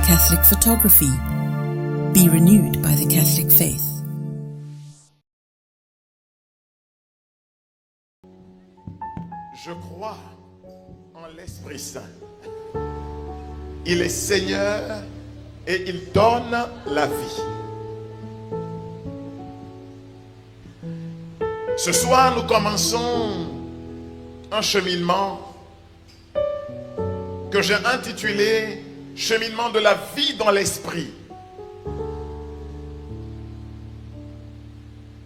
Catholic photography. Be renewed by the Catholic faith. Je crois en l'Esprit Saint. Il est Seigneur et il donne la vie. Ce soir, nous commençons un cheminement que j'ai intitulé « Cheminement de la vie dans l'Esprit ».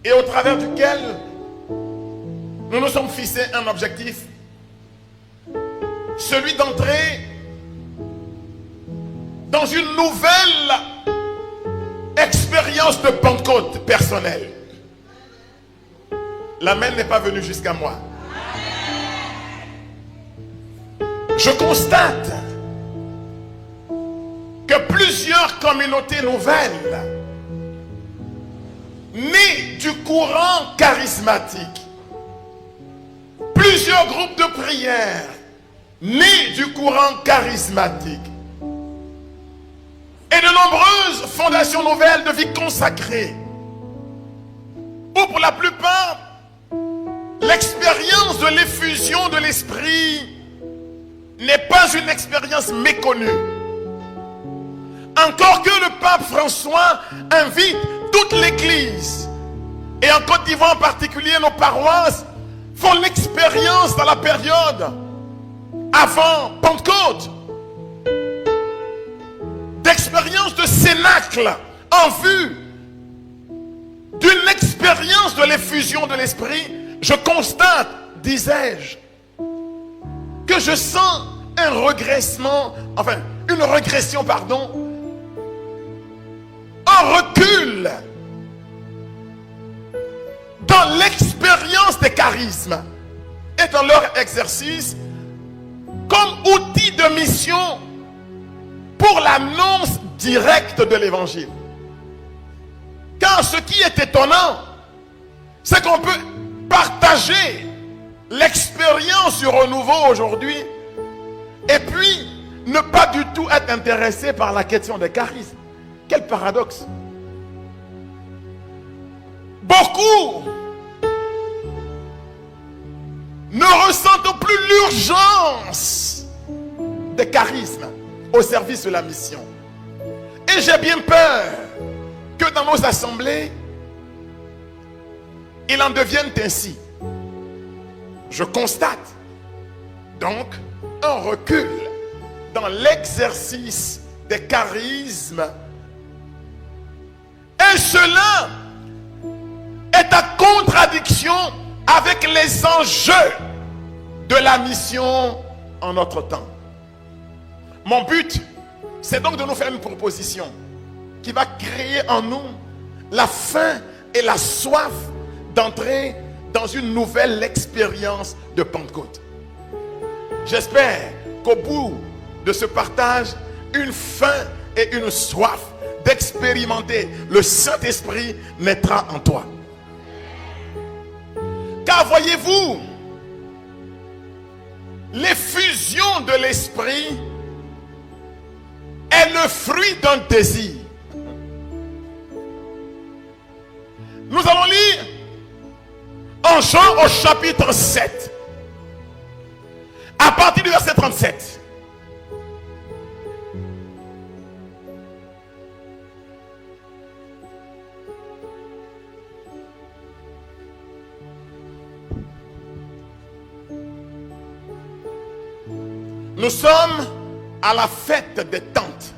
Et au travers duquel nous nous sommes fixés un objectif, celui d'entrer dans une nouvelle expérience de Pentecôte personnelle. L'amen n'est pas venu jusqu'à moi. Je constate que plusieurs communautés nouvelles, nées du courant charismatique, plusieurs groupes de prière, nés du courant charismatique, et de nombreuses fondations nouvelles de vie consacrée, où pour la plupart, l'expérience de l'effusion de l'esprit n'est pas une expérience méconnue. Encore que le pape François invite toute l'Église, et en Côte d'Ivoire en particulier nos paroisses, font l'expérience dans la période avant Pentecôte, d'expérience de cénacle en vue d'une expérience de l'effusion de l'esprit. Je constate, disais-je, que je sens une régression, un recul dans l'expérience des charismes et dans leur exercice comme outil de mission pour l'annonce directe de l'évangile. Car ce qui est étonnant, c'est qu'on peut partager l'expérience du renouveau aujourd'hui et puis ne pas du tout être intéressé par la question des charismes. Quel paradoxe! Beaucoup ne ressentent plus l'urgence des charismes au service de la mission. Et j'ai bien peur que dans nos assemblées, il en devienne ainsi. Je constate donc un recul dans l'exercice des charismes. Et cela est en contradiction avec les enjeux de la mission en notre temps. Mon but, c'est donc de nous faire une proposition qui va créer en nous la faim et la soif d'entrer dans une nouvelle expérience de Pentecôte. J'espère qu'au bout de ce partage, une faim et une soif d'expérimenter le Saint-Esprit naîtra en toi. Car voyez-vous, l'effusion de l'Esprit est le fruit d'un désir. Nous allons lire en Jean au chapitre 7, à partir du verset 37. Nous sommes à la fête des tentes.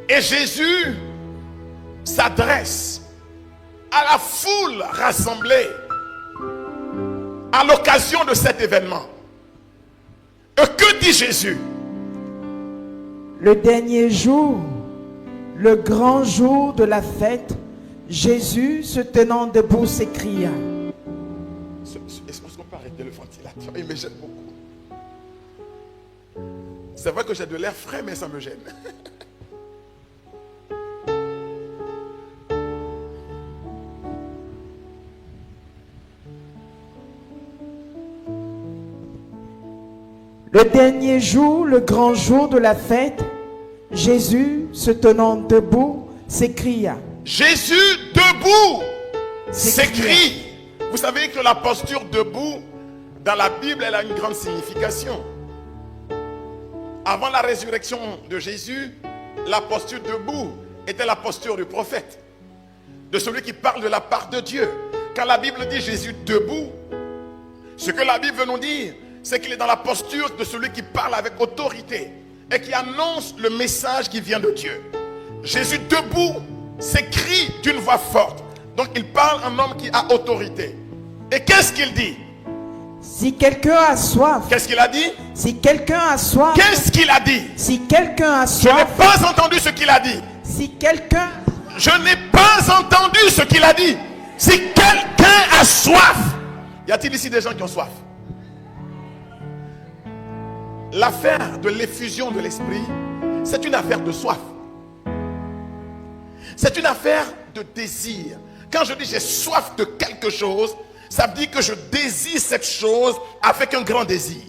Et Jésus s'adresse à la foule rassemblée à l'occasion de cet événement. Et que dit Jésus? Le dernier jour, le grand jour de la fête, Jésus, se tenant debout, s'écria. Est-ce qu'on peut arrêter le ventilateur? Il me gêne beaucoup. C'est vrai que j'ai de l'air frais, mais ça me gêne. Le dernier jour, le grand jour de la fête, Jésus, se tenant debout, s'écria. Jésus debout s'écrie. Vous savez que la posture debout, dans la Bible, elle a une grande signification. Avant la résurrection de Jésus, la posture debout était la posture du prophète, de celui qui parle de la part de Dieu. Quand la Bible dit Jésus debout, ce que la Bible veut nous dire, c'est qu'il est dans la posture de celui qui parle avec autorité et qui annonce le message qui vient de Dieu. Jésus debout s'écrie d'une voix forte. Donc il parle un homme qui a autorité. Et qu'est-ce qu'il dit? Si quelqu'un a soif. Qu'est-ce qu'il a dit? Si quelqu'un a soif. Qu'est-ce qu'il a dit? Si quelqu'un a Je n'ai soif. pas entendu ce qu'il a dit. Si quelqu'un. Je n'ai pas entendu ce qu'il a dit. Si quelqu'un a soif. Y a-t-il ici des gens qui ont soif? L'affaire de l'effusion de l'esprit, c'est une affaire de soif. C'est une affaire de désir. Quand je dis j'ai soif de quelque chose, ça veut dire que je désire cette chose avec un grand désir.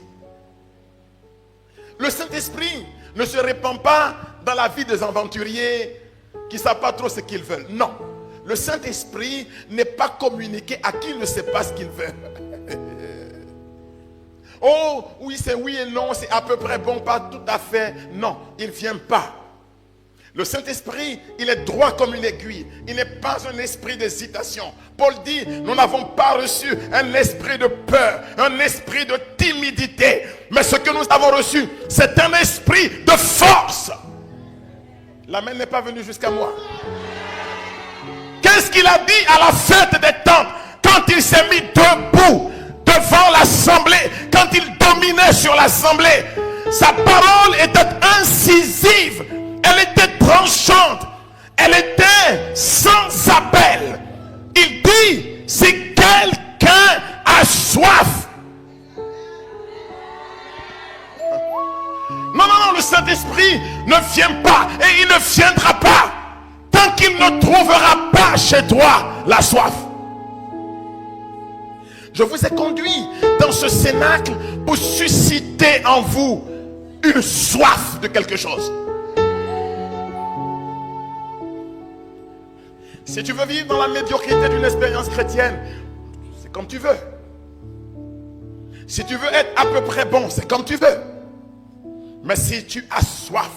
Le Saint-Esprit ne se répand pas dans la vie des aventuriers qui ne savent pas trop ce qu'ils veulent. Non. Le Saint-Esprit n'est pas communiqué à qui ne sait pas ce qu'il veut. Oh, oui, c'est oui et non, c'est à peu près bon, pas tout à fait. Non, il ne vient pas. Le Saint-Esprit, il est droit comme une aiguille. Il n'est pas un esprit d'hésitation. Paul dit, nous n'avons pas reçu un esprit de peur, un esprit de timidité. Mais ce que nous avons reçu, c'est un esprit de force. L'amen n'est pas venu jusqu'à moi. Qu'est-ce qu'il a dit à la fête des tentes quand il s'est mis debout devant l'assemblée, quand il dominait sur l'assemblée? Sa parole était incisive, elle était tranchante, elle était sans appel. Il dit, si quelqu'un a soif. Non, non, non, le Saint-Esprit ne vient pas et il ne viendra pas tant qu'il ne trouvera pas chez toi la soif. Je vous ai conduit dans ce cénacle pour susciter en vous une soif de quelque chose. Si tu veux vivre dans la médiocrité d'une expérience chrétienne, c'est comme tu veux. Si tu veux être à peu près bon, c'est comme tu veux. Mais si tu as soif,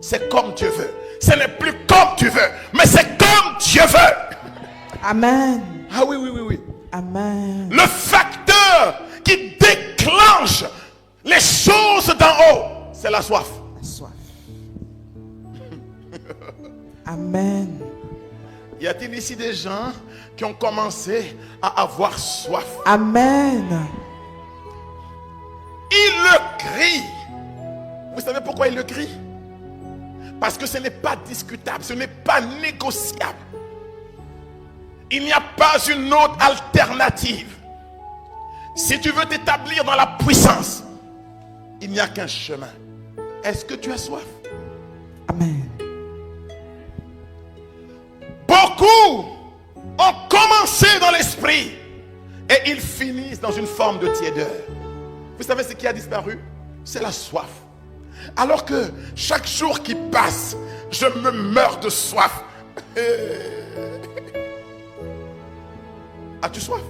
c'est comme Dieu veut. Ce n'est plus comme tu veux, mais c'est comme Dieu veut. Amen. Ah oui, oui, oui, oui. Amen. Le facteur qui déclenche les choses d'en haut, c'est la soif. La soif. Amen. Y a-t-il ici des gens qui ont commencé à avoir soif? Amen. Il le crie. Vous savez pourquoi il le crie? Parce que ce n'est pas discutable, ce n'est pas négociable. Il n'y a pas une autre alternative. Si tu veux t'établir dans la puissance, il n'y a qu'un chemin. Est-ce que tu as soif? Amen. Beaucoup ont commencé dans l'esprit et ils finissent dans une forme de tiédeur. Vous savez ce qui a disparu? C'est la soif. Alors que chaque jour qui passe, je me meurs de soif. As-tu soif?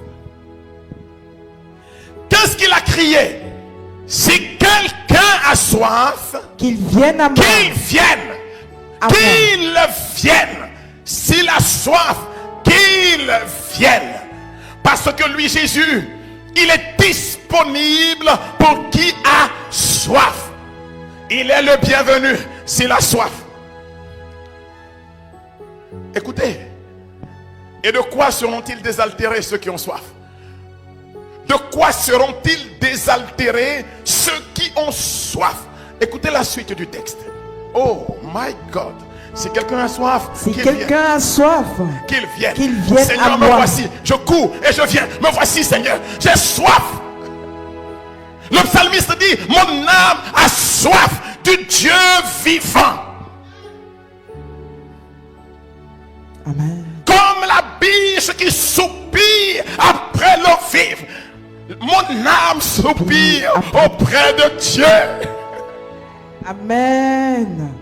Qu'est-ce qu'il a crié? Si quelqu'un a soif, Qu'il vienne à moi. qu'il vienne. Amen. Qu'il vienne. S'il a soif, qu'il vienne. Parce que lui, Jésus, il est disponible pour qui a soif. Il est le bienvenu s'il a soif. Écoutez, et de quoi seront-ils désaltérés ceux qui ont soif? De quoi seront-ils désaltérés ceux qui ont soif? Écoutez la suite du texte. Oh my God. Si quelqu'un a soif, Si qu'il vienne. quelqu'un a soif, Qu'il vienne. qu'il vienne Seigneur, à me moi. voici. Je cours et je viens. Me voici, Seigneur. J'ai soif. Le psalmiste dit, mon âme a soif du Dieu vivant. Amen. Comme la biche qui soupire après l'eau vive. Mon âme soupire auprès de Dieu. Amen.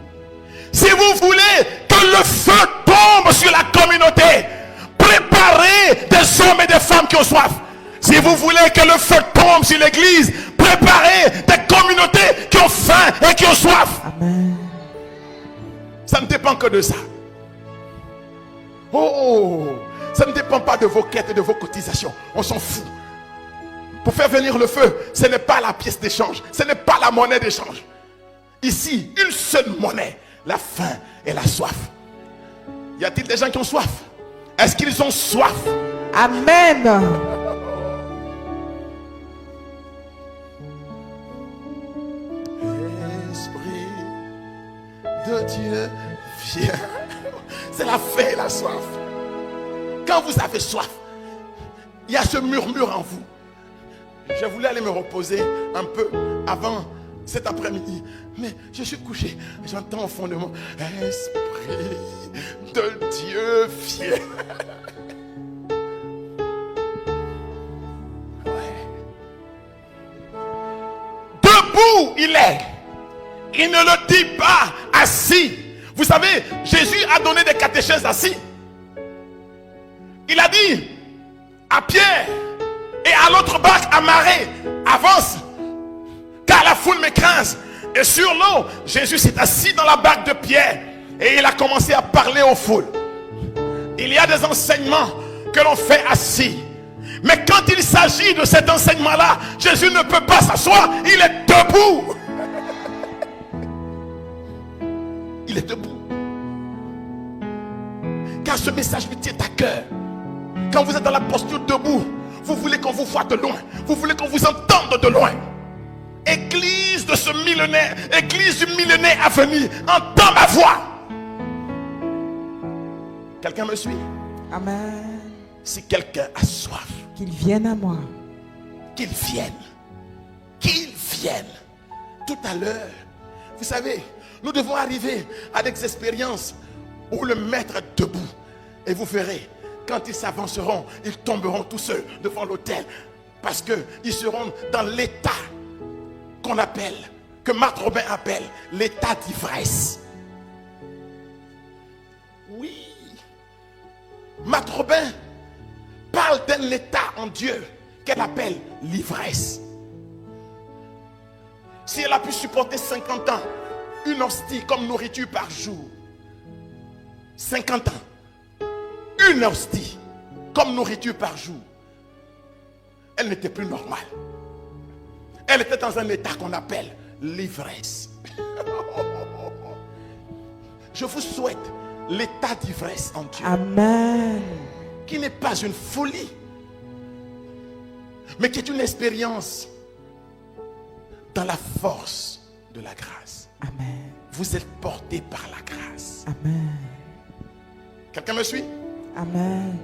Si vous voulez que le feu tombe sur la communauté, préparez des hommes et des femmes qui ont soif. Si vous voulez que le feu tombe sur l'église, préparez des communautés qui ont faim et qui ont soif. Amen. Ça ne dépend que de ça. Oh, ça ne dépend pas de vos quêtes et de vos cotisations. On s'en fout. Pour faire venir le feu, ce n'est pas la pièce d'échange, ce n'est pas la monnaie d'échange. Ici, une seule monnaie, la faim et la soif. Y a-t-il des gens qui ont soif? Est-ce qu'ils ont soif? Amen. Esprit de Dieu, viens. C'est la faim et la soif. Quand vous avez soif, il y a ce murmure en vous. Je voulais aller me reposer un peu avant cet après-midi, mais je suis couché. J'entends au fond de moi, Esprit de Dieu, viens. Ouais. Debout, il est. Il ne le dit pas assis. Vous savez, Jésus a donné des catéchèses assis. Il a dit à Pierre et à l'autre barque amarrée, avance, car la foule m'écrase. Et sur l'eau, Jésus s'est assis dans la barque de Pierre et il a commencé à parler aux foules. Il y a des enseignements que l'on fait assis. Mais quand il s'agit de cet enseignement-là, Jésus ne peut pas s'asseoir, il est debout. Il est debout. Car ce message lui tient à cœur. Quand vous êtes dans la posture debout, vous voulez qu'on vous voie de loin. Vous voulez qu'on vous entende de loin. Église de ce millénaire, église du millénaire à venir, entends ma voix. Quelqu'un me suit? Amen. Si quelqu'un a soif, Qu'il vienne à moi. qu'il vienne. Qu'il vienne. Tout à l'heure, vous savez, nous devons arriver à des expériences où le maître est debout. Et vous verrez, quand ils s'avanceront, ils tomberont tous seuls devant l'autel. Parce qu'ils seront dans l'état qu'on appelle, que Marthe Robin appelle, l'état d'ivresse. Oui. Marthe Robin parle d'un état en Dieu qu'elle appelle l'ivresse. Si elle a pu supporter 50 ans, une hostie comme nourriture par jour, 50 ans, une hostie comme nourriture par jour, elle n'était plus normale. Elle était dans un état qu'on appelle l'ivresse. Je vous souhaite l'état d'ivresse en Dieu. Amen. Qui n'est pas une folie, mais qui est une expérience dans la force de la grâce. Amen. Vous êtes porté par la grâce. Amen. Quelqu'un me suit? Amen.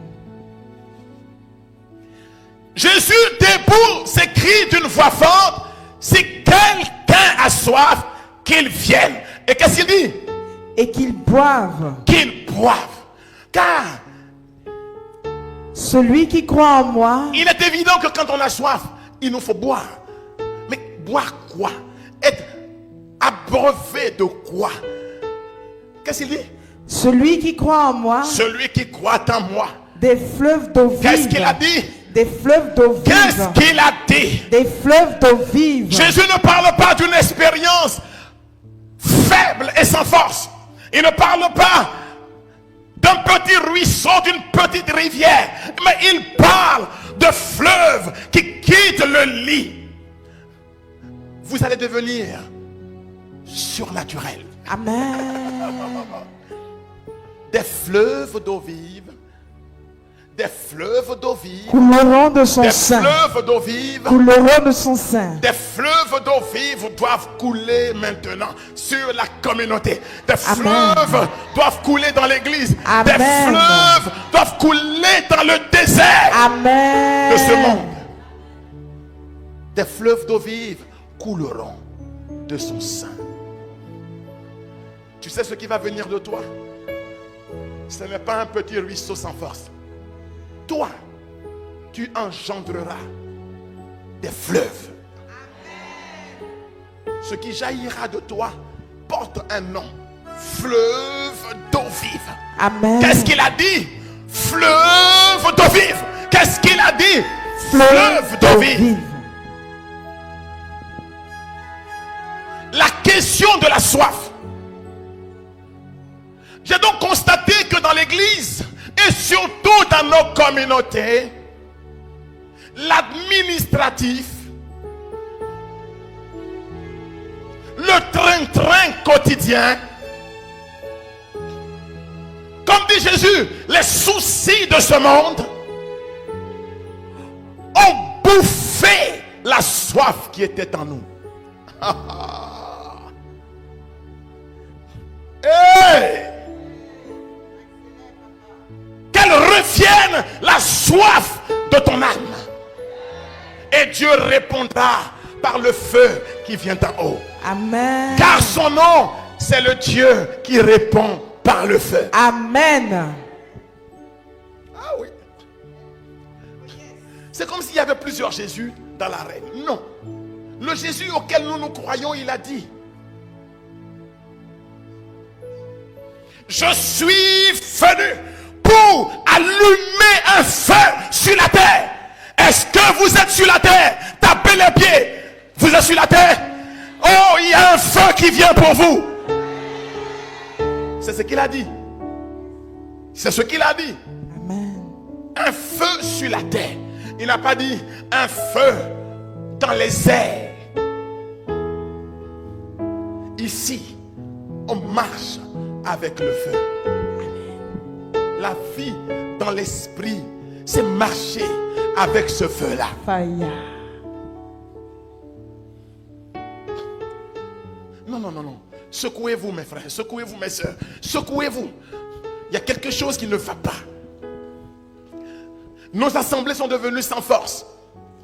Jésus debout s'écrie d'une voix forte, si quelqu'un a soif, qu'il vienne. Et qu'est-ce qu'il dit? Et qu'ils boivent. Qu'il boive. Car Celui qui croit en moi, il est évident que quand on a soif, il nous faut boire. Mais boire quoi? Être abreuvé de quoi? Qu'est-ce qu'il dit? celui qui croit en moi, Celui qui croit en moi. des fleuves d'eau vive. Qu'est-ce qu'il a dit? Des fleuves d'eau vive. Qu'est-ce qu'il a dit? Des fleuves d'eau vive. Jésus ne parle pas d'une expérience faible et sans force. Il ne parle pas d'un petit ruisseau, d'une petite rivière. Mais il parle de fleuves qui quittent le lit. Vous allez devenir surnaturel. Amen. Des fleuves d'eau vive. Des fleuves d'eau vive. Couleront de son Des sein. fleuves d'eau vive. Couleront de son sein. Des fleuves d'eau vive doivent couler maintenant sur la communauté. Des Amen. fleuves doivent couler dans l'église. Amen. Des fleuves doivent couler dans le désert Amen. de ce monde. Des fleuves d'eau vive couleront de son sein. Tu sais ce qui va venir de toi? Ce n'est pas un petit ruisseau sans force. Toi, tu engendreras des fleuves. Ce qui jaillira de toi porte un nom. Fleuve d'eau vive. Amen. Qu'est-ce qu'il a dit? Fleuve d'eau vive. Qu'est-ce qu'il a dit? Fleuve d'eau vive. La question de la soif. J'ai donc constaté que dans l'église et surtout dans nos communautés, l'administratif, le train-train quotidien, comme dit Jésus, les soucis de ce monde ont bouffé la soif qui était en nous. Hey! Qu'elle revienne la soif de ton âme. Et Dieu répondra par le feu qui vient d'en haut. Amen. Car son nom, c'est le Dieu qui répond par le feu. Amen. Ah oui. C'est comme s'il y avait plusieurs Jésus dans l'arène. Non. Le Jésus auquel nous croyons, il a dit: je suis venu pour allumer un feu sur la terre. Est-ce que vous êtes sur la terre? Tapez les pieds. Vous êtes sur la terre? Oh, il y a un feu qui vient pour vous. C'est ce qu'il a dit. C'est ce qu'il a dit. Amen. Un feu sur la terre. Il n'a pas dit un feu dans les airs. Ici, on marche avec le feu. La vie dans l'esprit, c'est marcher avec ce feu-là. Fire. Non, non, non, non. Secouez-vous, mes frères. Secouez-vous, mes soeurs. Secouez-vous. Il y a quelque chose qui ne va pas. Nos assemblées sont devenues sans force,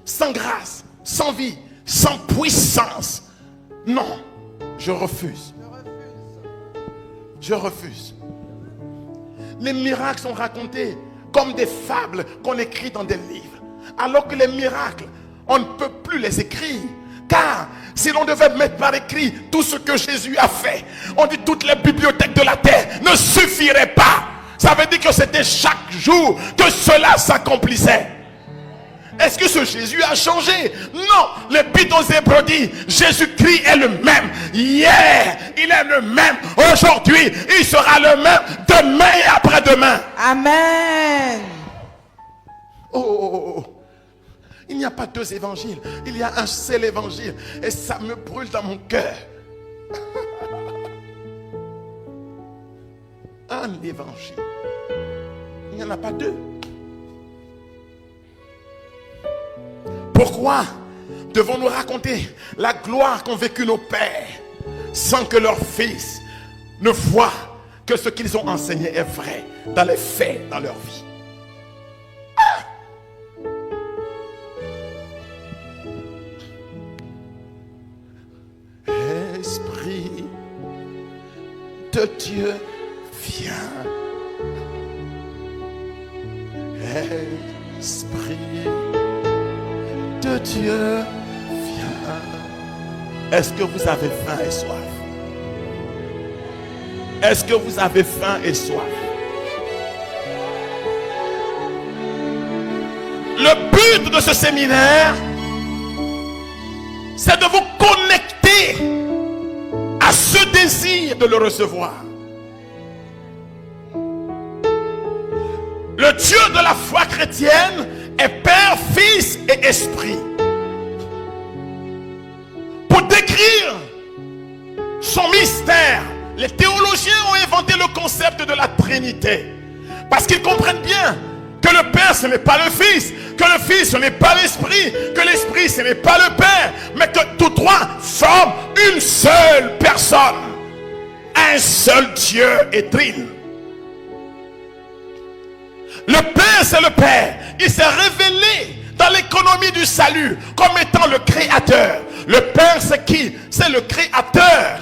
sans grâce, sans vie, sans puissance. Non, je refuse. Je refuse. Les miracles sont racontés comme des fables qu'on écrit dans des livres. Alors que les miracles, on ne peut plus les écrire. Car si l'on devait mettre par écrit tout ce que Jésus a fait, on dit toutes les bibliothèques de la terre ne suffiraient pas. Ça veut dire que c'était chaque jour que cela s'accomplissait. Est-ce que ce Jésus a changé? Non. L'Épître aux Hébreux dit: Jésus-Christ est le même. Hier, il est le même. Aujourd'hui, il sera le même. Demain et après-demain. Amen. Oh. Il n'y a pas deux évangiles. Il y a un seul évangile. Et ça me brûle dans mon cœur. Un évangile. Il n'y en a pas deux. Pourquoi devons-nous raconter la gloire qu'ont vécu nos pères sans que leurs fils ne voient que ce qu'ils ont enseigné est vrai dans les faits, dans leur vie? Esprit de Dieu, viens. Esprit de Dieu, viens. Est-ce que vous avez faim et soif? Est-ce que vous avez faim et soif? Le but de ce séminaire, c'est de vous connecter à ce désir de le recevoir. Le Dieu de la foi chrétienne est Père, Fils et Esprit. Pour décrire son mystère, les théologiens ont inventé le concept de la Trinité. Parce qu'ils comprennent bien que le Père ce n'est pas le Fils, que le Fils ce n'est pas l'Esprit, que l'Esprit ce n'est pas le Père, mais que tous trois forment une seule personne. Un seul Dieu et trine. Le Père c'est le Père. Il s'est révélé dans l'économie du salut comme étant le Créateur. Le Père c'est qui? C'est le Créateur.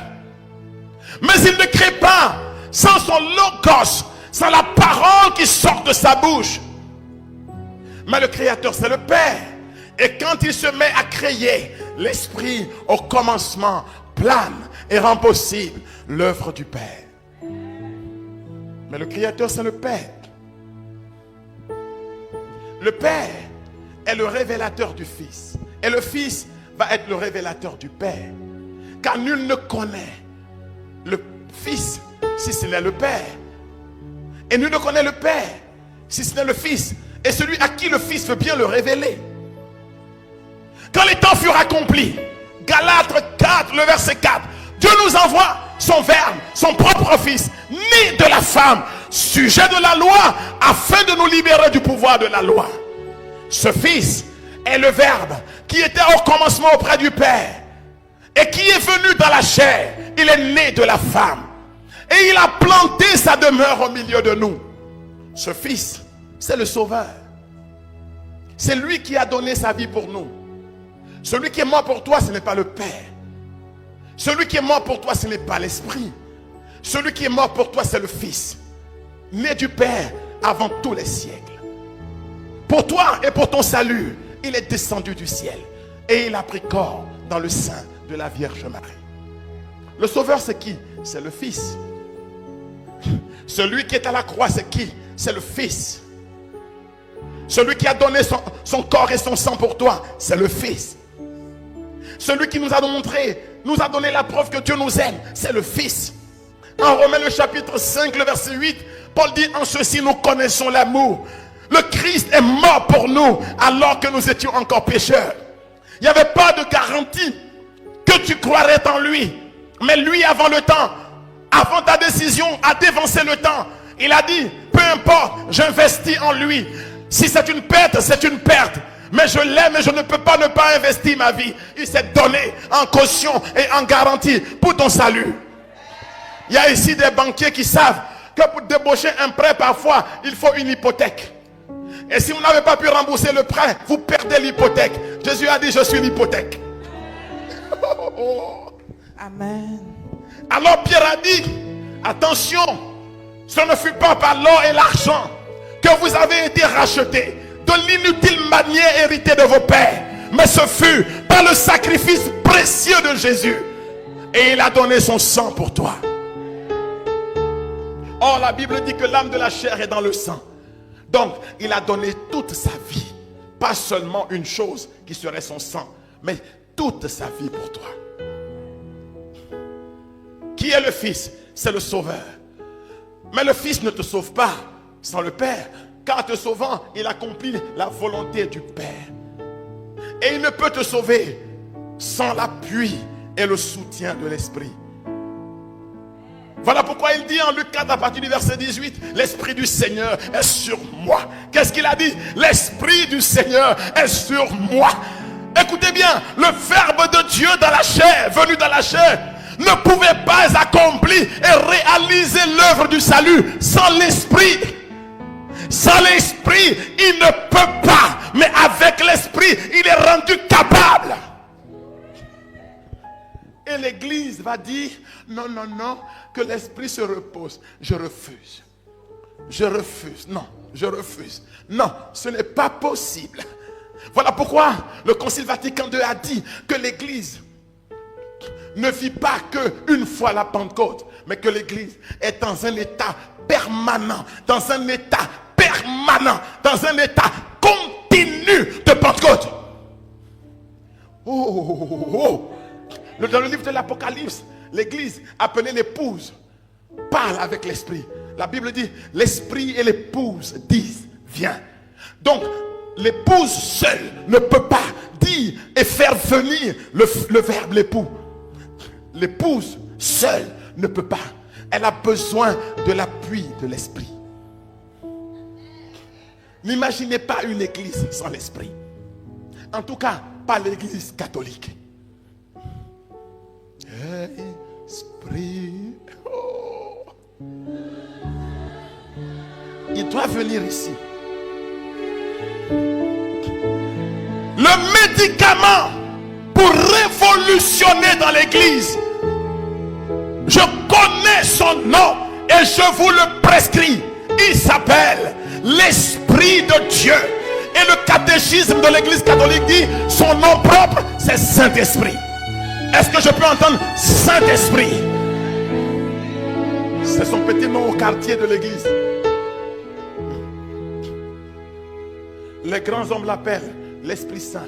Mais il ne crée pas sans son logos, sans la parole qui sort de sa bouche. Mais le Créateur c'est le Père. Et quand il se met à créer, l'Esprit au commencement plane et rend possible l'œuvre du Père. Mais le Créateur, c'est le Père. Le Père est le révélateur du Fils. Et le Fils va être le révélateur du Père. Car nul ne connaît le Fils si ce n'est le Père. Et nul ne connaît le Père si ce n'est le Fils. Et celui à qui le Fils veut bien le révéler. Quand les temps furent accomplis, Galates 4, le verset 4, Dieu nous envoie son Verbe, son propre Fils, né de la femme, sujet de la loi, afin de nous libérer du pouvoir de la loi. Ce Fils est le Verbe qui était au commencement auprès du Père et qui est venu dans la chair. Il est né de la femme et il a planté sa demeure au milieu de nous. Ce Fils, c'est le Sauveur. C'est lui qui a donné sa vie pour nous. Celui qui est mort pour toi, ce n'est pas le Père. Celui qui est mort pour toi, ce n'est pas l'Esprit. Celui qui est mort pour toi, c'est le Fils, né du Père avant tous les siècles. Pour toi et pour ton salut, il est descendu du ciel et il a pris corps dans le sein de la Vierge Marie. Le Sauveur, c'est qui? C'est le Fils. Celui qui est à la croix, c'est qui? C'est le Fils. Celui qui a donné son corps et son sang pour toi, c'est le Fils. Celui qui nous a montré, nous a donné la preuve que Dieu nous aime, c'est le Fils. En Romains le chapitre 5, le verset 8, Paul dit: en ceci nous connaissons l'amour. Le Christ est mort pour nous alors que nous étions encore pécheurs. Il n'y avait pas de garantie que tu croirais en lui. Mais lui, avant le temps, avant ta décision, a dévancé le temps. Il a dit: peu importe, j'investis en lui. Si c'est une perte, c'est une perte. Mais je l'aime et je ne peux pas ne pas investir ma vie. Il s'est donné en caution et en garantie pour ton salut. Il y a ici des banquiers qui savent que pour débaucher un prêt, parfois, il faut une hypothèque. Et si vous n'avez pas pu rembourser le prêt, vous perdez l'hypothèque. Jésus a dit: je suis l'hypothèque. Amen. Alors Pierre a dit: attention, ce ne fut pas par l'or et l'argent que vous avez été rachetés de l'inutile manière héritée de vos pères, mais ce fut par le sacrifice précieux de Jésus. Et il a donné son sang pour toi. Or la Bible dit que l'âme de la chair est dans le sang. Donc il a donné toute sa vie. Pas seulement une chose qui serait son sang, mais toute sa vie pour toi. Qui est le Fils? C'est le Sauveur. Mais le Fils ne te sauve pas sans le Père. Car te sauvant, il accomplit la volonté du Père. Et il ne peut te sauver sans l'appui et le soutien de l'Esprit. Voilà pourquoi il dit en Luc 4 à partir du verset 18: l'Esprit du Seigneur est sur moi. Qu'est-ce qu'il a dit? L'Esprit du Seigneur est sur moi. Écoutez bien, le Verbe de Dieu dans la chair, venu dans la chair, ne pouvait pas accomplir et réaliser l'œuvre du salut sans l'Esprit. Sans l'Esprit, il ne peut pas. Mais avec l'Esprit, il est rendu capable. Et l'Église va dire: non, non, non, que l'Esprit se repose. Je refuse. Je refuse. Non, je refuse. Non, ce n'est pas possible. Voilà pourquoi le Concile Vatican II a dit que l'Église ne vit pas qu'une fois la Pentecôte, mais que l'Église est dans un état permanent, dans un état continu de Pentecôte. Dans le livre de l'Apocalypse, l'Église appelée l'épouse parle avec l'Esprit. La Bible dit: l'Esprit et l'épouse disent viens. Donc l'épouse seule ne peut pas dire et faire venir le verbe l'époux. L'épouse seule ne peut pas. Elle a besoin de l'appui de l'Esprit. N'imaginez pas une église sans l'Esprit. En tout cas, pas l'église catholique. Esprit. Oh. Il doit venir ici. Le médicament pour révolutionner dans l'église, je connais son nom et je vous le prescris. Il s'appelle l'Esprit de Dieu. Et le catéchisme de l'église catholique dit, son nom propre, c'est Saint-Esprit. Est-ce que je peux entendre Saint-Esprit? C'est son petit nom au quartier de l'église. Les grands hommes l'appellent l'Esprit Saint.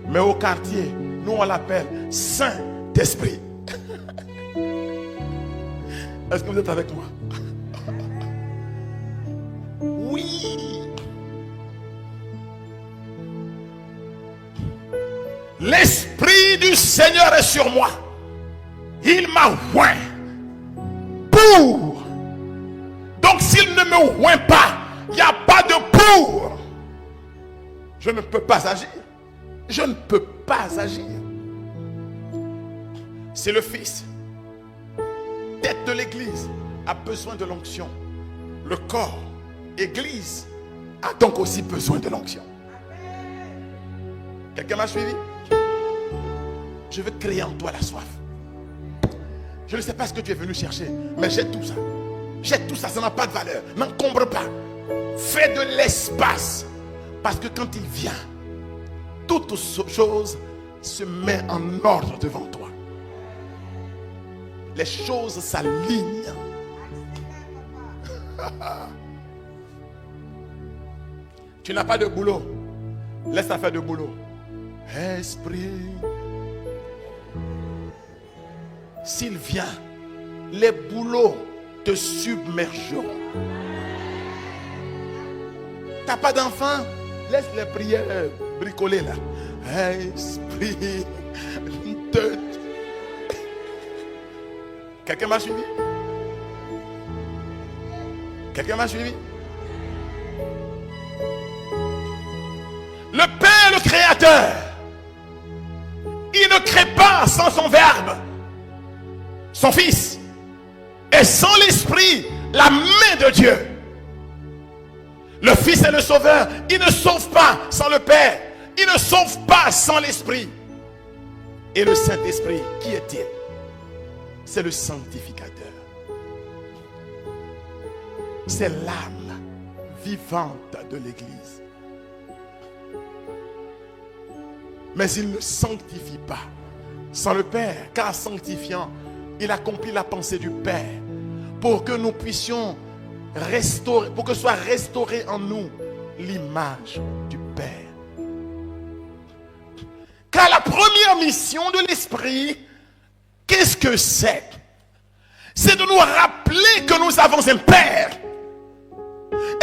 Mais au quartier, nous on l'appelle Saint-Esprit. Est-ce que vous êtes avec moi? Oui. L'Esprit du Seigneur est sur moi. Il m'a oint pour. Donc s'il ne me oint pas, il n'y a pas de pour. Je ne peux pas agir. Je ne peux pas agir. C'est le Fils, tête de l'église, a besoin de l'onction. Le corps, église, a donc aussi besoin de l'onction. Quelqu'un m'a suivi? Je veux créer en toi la soif. Je ne sais pas ce que tu es venu chercher, mais jette tout ça. Jette tout ça, ça n'a pas de valeur. N'encombre pas. Fais de l'espace. Parce que quand il vient, toute chose se met en ordre devant toi. Les choses s'alignent. Tu n'as pas de boulot. Laisse ta faire de boulot. Esprit. S'il vient, les boulots te submergeront. T'as pas d'enfant? Laisse les prières bricoler là. Esprit de... Quelqu'un m'a suivi? Quelqu'un m'a suivi? Le Père, le Créateur, il ne crée pas sans son Verbe, son Fils. Et sans l'Esprit, la main de Dieu. Le Fils est le Sauveur. Il ne sauve pas sans le Père. Il ne sauve pas sans l'Esprit. Et le Saint-Esprit, qui est-il? C'est le sanctificateur. C'est l'âme vivante de l'Église. Mais il ne sanctifie pas sans le Père, car sanctifiant, il accomplit la pensée du Père pour que nous puissions restaurer, pour que soit restaurée en nous l'image du Père. Car la première mission de l'Esprit, qu'est-ce que c'est? C'est de nous rappeler que nous avons un Père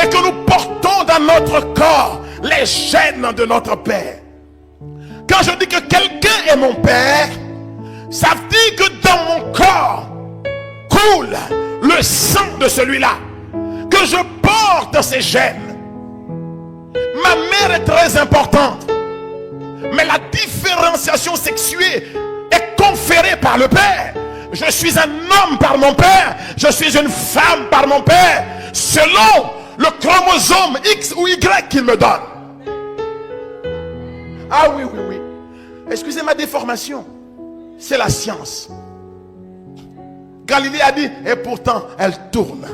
et que nous portons dans notre corps les gènes de notre Père. Quand je dis que quelqu'un est mon Père, ça veut dire que dans mon corps coule le sang de celui-là, que je porte ces gènes. Ma mère est très importante, mais la différenciation sexuée est conférée par le Père. Je suis un homme par mon Père, je suis une femme par mon Père, selon le chromosome X ou Y qu'il me donne. Ah oui, oui, oui. Excusez ma déformation. C'est la science. Galilée a dit, et pourtant, elle tourne.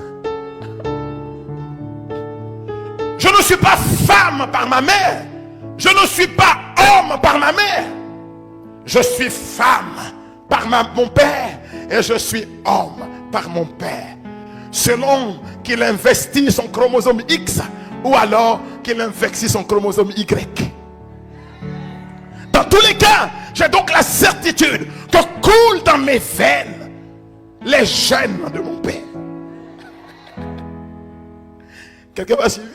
Je ne suis pas femme par ma mère. Je ne suis pas homme par ma mère. Je suis femme par mon père. Et je suis homme par mon père. Selon qu'il investit son chromosome X ou alors qu'il investit son chromosome Y. Dans tous les cas, j'ai donc la certitude que coulent dans mes veines les gènes de mon père. Quelqu'un m'a suivi?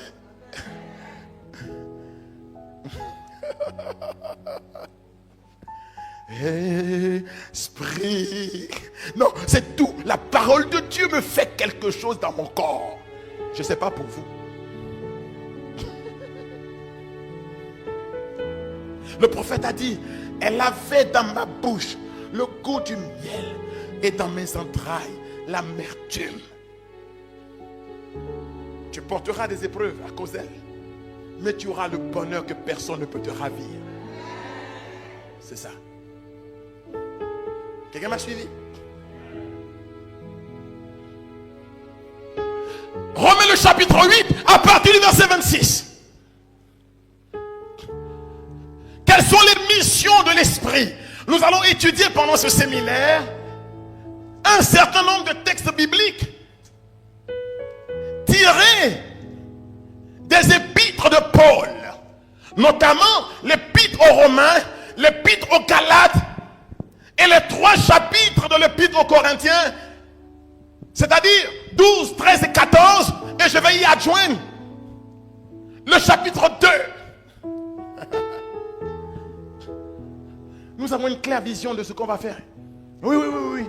Esprit. Non, c'est tout. La parole de Dieu me fait quelque chose dans mon corps. Je ne sais pas pour vous. Le prophète a dit, elle avait dans ma bouche le goût du miel et dans mes entrailles l'amertume. Tu porteras des épreuves à cause d'elle, mais tu auras le bonheur que personne ne peut te ravir. C'est ça. Quelqu'un m'a suivi? Romains le chapitre 8, à partir du verset 26. Quelles sont les missions de l'esprit? Nous allons étudier pendant ce séminaire un certain nombre de textes bibliques tirés des épîtres de Paul, notamment l'épître aux Romains, l'épître aux Galates et les 3 chapitres de l'épître aux Corinthiens, c'est-à-dire 12, 13 et 14, et je vais y adjoindre le chapitre 2. Nous avons une claire vision de ce qu'on va faire. Oui.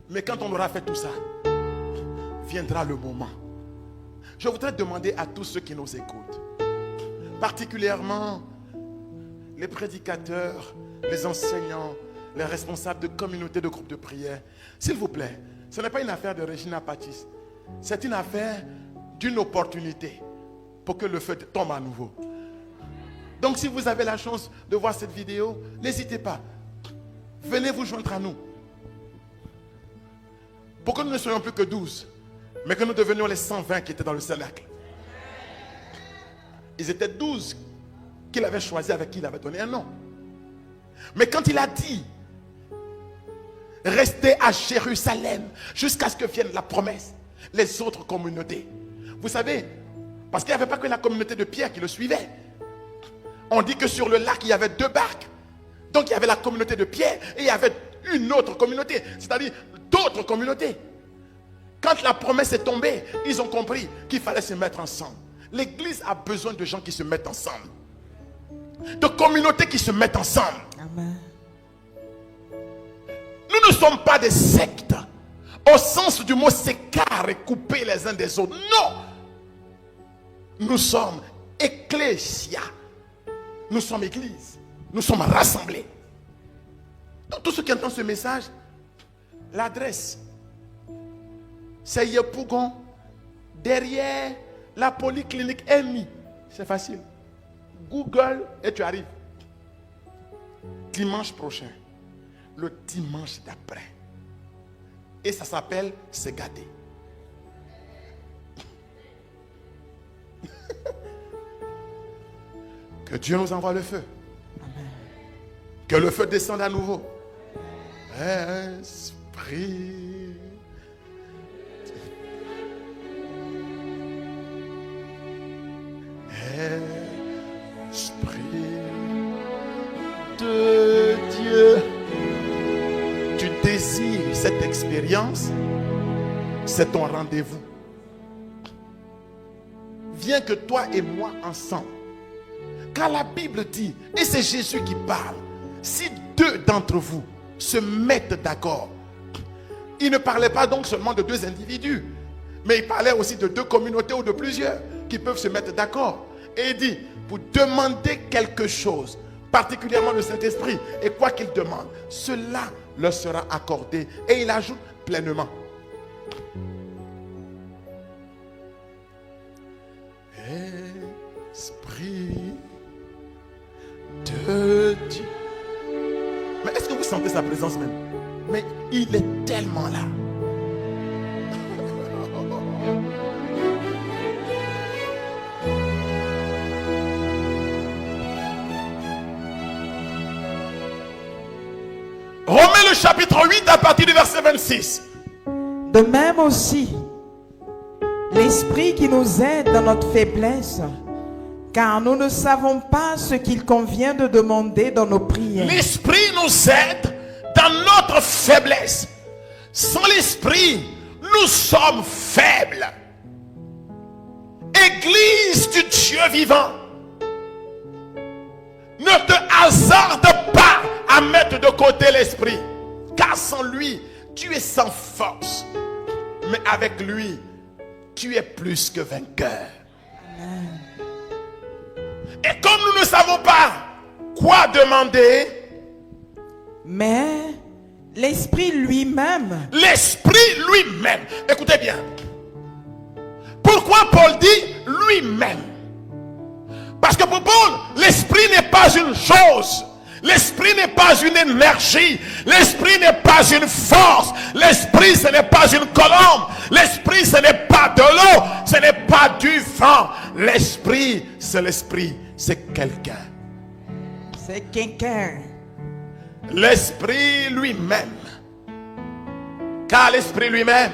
Mais quand on aura fait tout ça, viendra le moment. Je voudrais demander à tous ceux qui nous écoutent, particulièrement les prédicateurs, les enseignants, les responsables de communautés de groupes de prière, s'il vous plaît, ce n'est pas une affaire de Regina Patis, c'est une affaire d'une opportunité pour que le feu tombe à nouveau. Donc si vous avez la chance de voir cette vidéo, n'hésitez pas, venez vous joindre à nous, pour que nous ne soyons plus que 12, mais que nous devenions les 120 qui étaient dans le cénacle. Ils étaient 12 qu'il avait choisi, avec qui il avait donné un nom. Mais quand il a dit restez à Jérusalem jusqu'à ce que vienne la promesse, les autres communautés, vous savez, parce qu'il n'y avait pas que la communauté de Pierre qui le suivait. On dit que sur le lac il y avait 2 barques. Donc il y avait la communauté de Pierre et il y avait une autre communauté, c'est-à-dire d'autres communautés. Quand la promesse est tombée, ils ont compris qu'il fallait se mettre ensemble. L'église a besoin de gens qui se mettent ensemble, de communautés qui se mettent ensemble. Amen. Nous ne sommes pas des sectes au sens du mot s'écarter, couper les uns des autres. Non, nous sommes ecclésia, nous sommes église, nous sommes rassemblés. Donc tous ceux qui entendent ce message, l'adresse c'est Yepougon, derrière la polyclinique EMI. C'est facile. Google et tu arrives. Dimanche prochain, le dimanche d'après. Et ça s'appelle Se Gâter. Que Dieu nous envoie le feu. Amen. Que le feu descende à nouveau. Esprit. Esprit de Dieu. Tu désires cette expérience, c'est ton rendez-vous. Viens que toi et moi ensemble. Car la Bible dit, et c'est Jésus qui parle, si 2 d'entre vous se mettent d'accord. Il ne parlait pas donc seulement de 2 individus, mais il parlait aussi de 2 communautés ou de plusieurs qui peuvent se mettre d'accord. Et il dit, vous demandez quelque chose, particulièrement le Saint-Esprit, et quoi qu'il demande, cela leur sera accordé. Et il ajoute pleinement. Esprit de Dieu. Mais est-ce que vous sentez sa présence même? Mais il est tellement là. Romains le chapitre 8 à partir du verset 26. De même aussi, l'Esprit qui nous aide dans notre faiblesse, car nous ne savons pas ce qu'il convient de demander dans nos prières. L'Esprit nous aide dans notre faiblesse. Sans l'Esprit, nous sommes faibles. Église du Dieu vivant, ne te hasarde pas à mettre de côté l'Esprit, car sans lui, tu es sans force. Mais avec lui, tu es plus que vainqueur. Amen. Et comme nous ne savons pas quoi demander, Mais l'Esprit lui-même, écoutez bien. Pourquoi Paul dit lui-même? Parce que pour Paul, l'Esprit n'est pas une chose. L'Esprit n'est pas une énergie. L'Esprit n'est pas une force. L'Esprit, ce n'est pas une colombe. L'Esprit, ce n'est pas de l'eau. Ce n'est pas du vent. l'esprit, c'est l'esprit, c'est quelqu'un. C'est quelqu'un. L'esprit lui-même. Car l'esprit lui-même.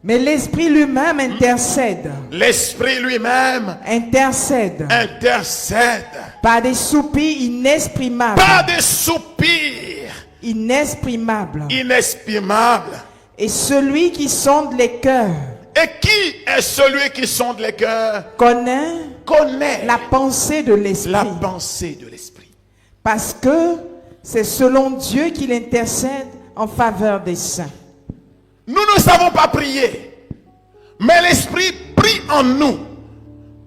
Mais l'esprit lui-même intercède. L'esprit lui-même Intercède. intercède. Par des soupirs inexprimables. Par des soupirs Inexprimables. inexprimables. Et celui qui sonde les cœurs Et qui est celui qui sonde les cœurs? Connaît la pensée de l'esprit. la pensée de l'esprit. Parce que c'est selon Dieu qu'il intercède en faveur des saints. Nous ne savons pas prier, mais l'Esprit prie en nous.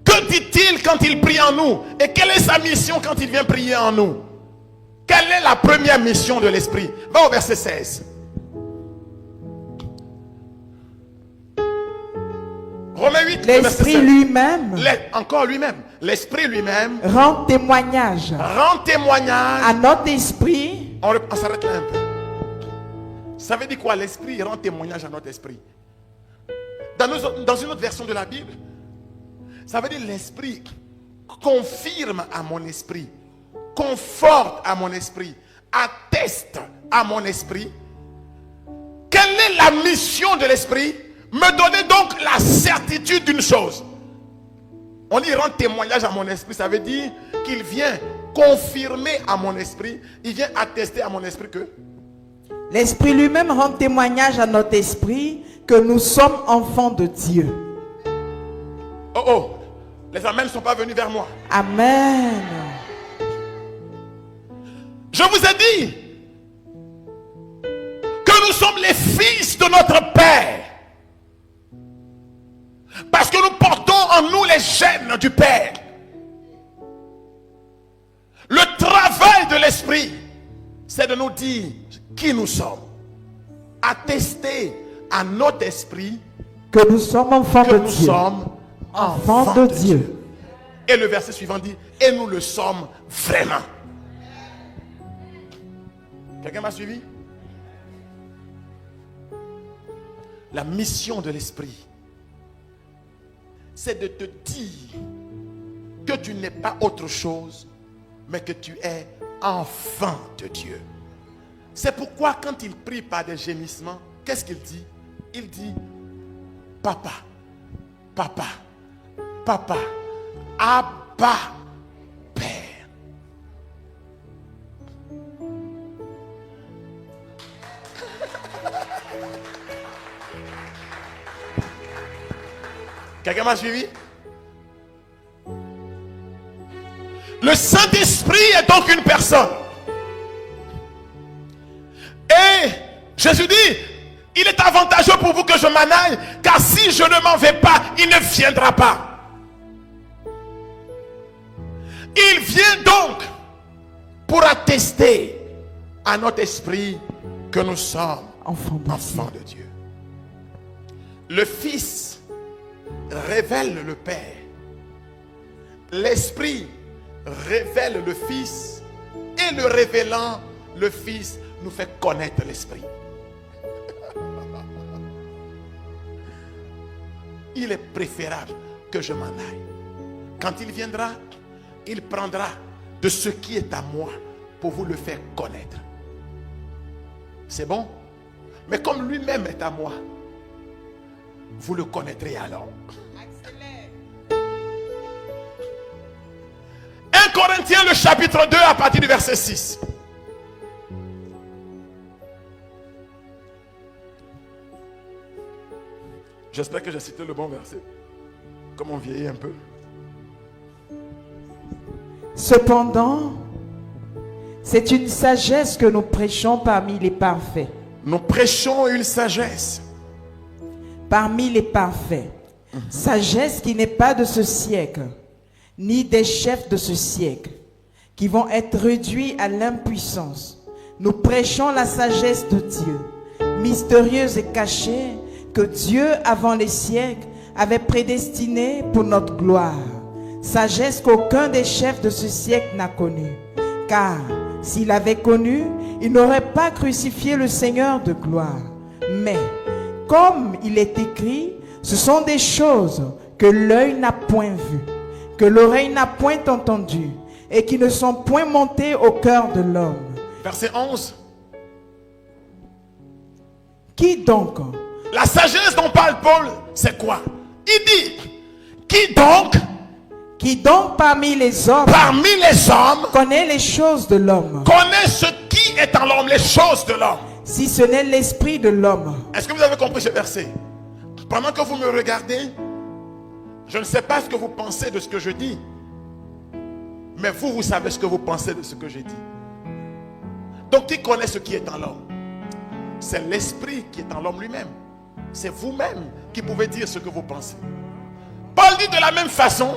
Que dit-il quand il prie en nous? Et quelle est sa mission quand il vient prier en nous? Quelle est la première mission de l'Esprit? Va au verset 16. Romains 8, le verset L'esprit 16. lui-même Encore lui-même. L'Esprit lui-même rend témoignage rend témoignage. à notre esprit. On s'arrête là un peu. Ça veut dire quoi? L'Esprit rend témoignage à notre esprit. Dans une autre version de la Bible, ça veut dire l'Esprit confirme à mon esprit, conforte à mon esprit, atteste à mon esprit. Quelle est la mission de l'Esprit? Me donner donc la certitude d'une chose. On dit rend témoignage à mon esprit, ça veut dire qu'il vient confirmer à mon esprit, il vient attester à mon esprit que L'esprit lui-même rend témoignage à notre esprit que nous sommes enfants de Dieu. oh oh, les amens ne sont pas venus vers moi. Amen. Je vous ai dit que nous sommes les fils de notre Père. Parce que nous portons en nous les gènes du Père. Le travail de l'Esprit, c'est de nous dire qui nous sommes. Attester à notre esprit Que nous sommes enfants que de nous Dieu. sommes Enfants de Dieu. Et le verset suivant dit, et nous le sommes vraiment. Quelqu'un m'a suivi? La mission de l'Esprit, c'est de te dire que tu n'es pas autre chose, mais que tu es enfant de Dieu. C'est pourquoi quand il prie par des gémissements, qu'est-ce qu'il dit? Il dit, papa, papa, papa, Abba, Père. Quelqu'un m'a suivi? Le Saint-Esprit est donc une personne. Et Jésus dit, il est avantageux pour vous que je m'en aille, car si je ne m'en vais pas, il ne viendra pas. Il vient donc pour attester à notre esprit que nous sommes Enfants de de Dieu. Le Fils révèle le Père. L'Esprit révèle le Fils. Et le révélant, le Fils nous fait connaître l'Esprit. Il est préférable que je m'en aille. Quand il viendra, il prendra de ce qui est à moi pour vous le faire connaître. C'est bon? Mais comme lui-même est à moi, vous le connaîtrez alors. 1 Corinthiens le chapitre 2 à partir du verset 6. J'espère que j'ai cité le bon verset. Comme on vieillit un peu. Cependant, c'est une sagesse que nous prêchons parmi les parfaits. Nous prêchons une sagesse. Parmi les parfaits. Sagesse qui n'est pas de ce siècle, ni des chefs de ce siècle, qui vont être réduits à l'impuissance. Nous prêchons la sagesse de Dieu, mystérieuse et cachée, que Dieu, avant les siècles, avait prédestinée pour notre gloire. Sagesse qu'aucun des chefs de ce siècle n'a connue. Car s'il avait connu, il n'aurait pas crucifié le Seigneur de gloire. Mais, comme il est écrit, Ce sont des choses que l'œil n'a point vues, que l'oreille n'a point entendues, et qui ne sont point montées au cœur de l'homme. Verset 11. Qui donc? La sagesse dont parle Paul, c'est quoi? Il dit, qui donc Parmi les hommes connaît les choses de l'homme, connaît ce qui est en l'homme, les choses de l'homme? si ce n'est l'esprit de l'homme? Est-ce que vous avez compris ce verset? Pendant que vous me regardez, je ne sais pas ce que vous pensez de ce que je dis, mais vous savez ce que vous pensez de ce que j'ai dit. Donc qui connaît ce qui est en l'homme? C'est l'esprit qui est en l'homme lui-même. C'est vous-même qui pouvez dire ce que vous pensez. Paul dit de la même façon,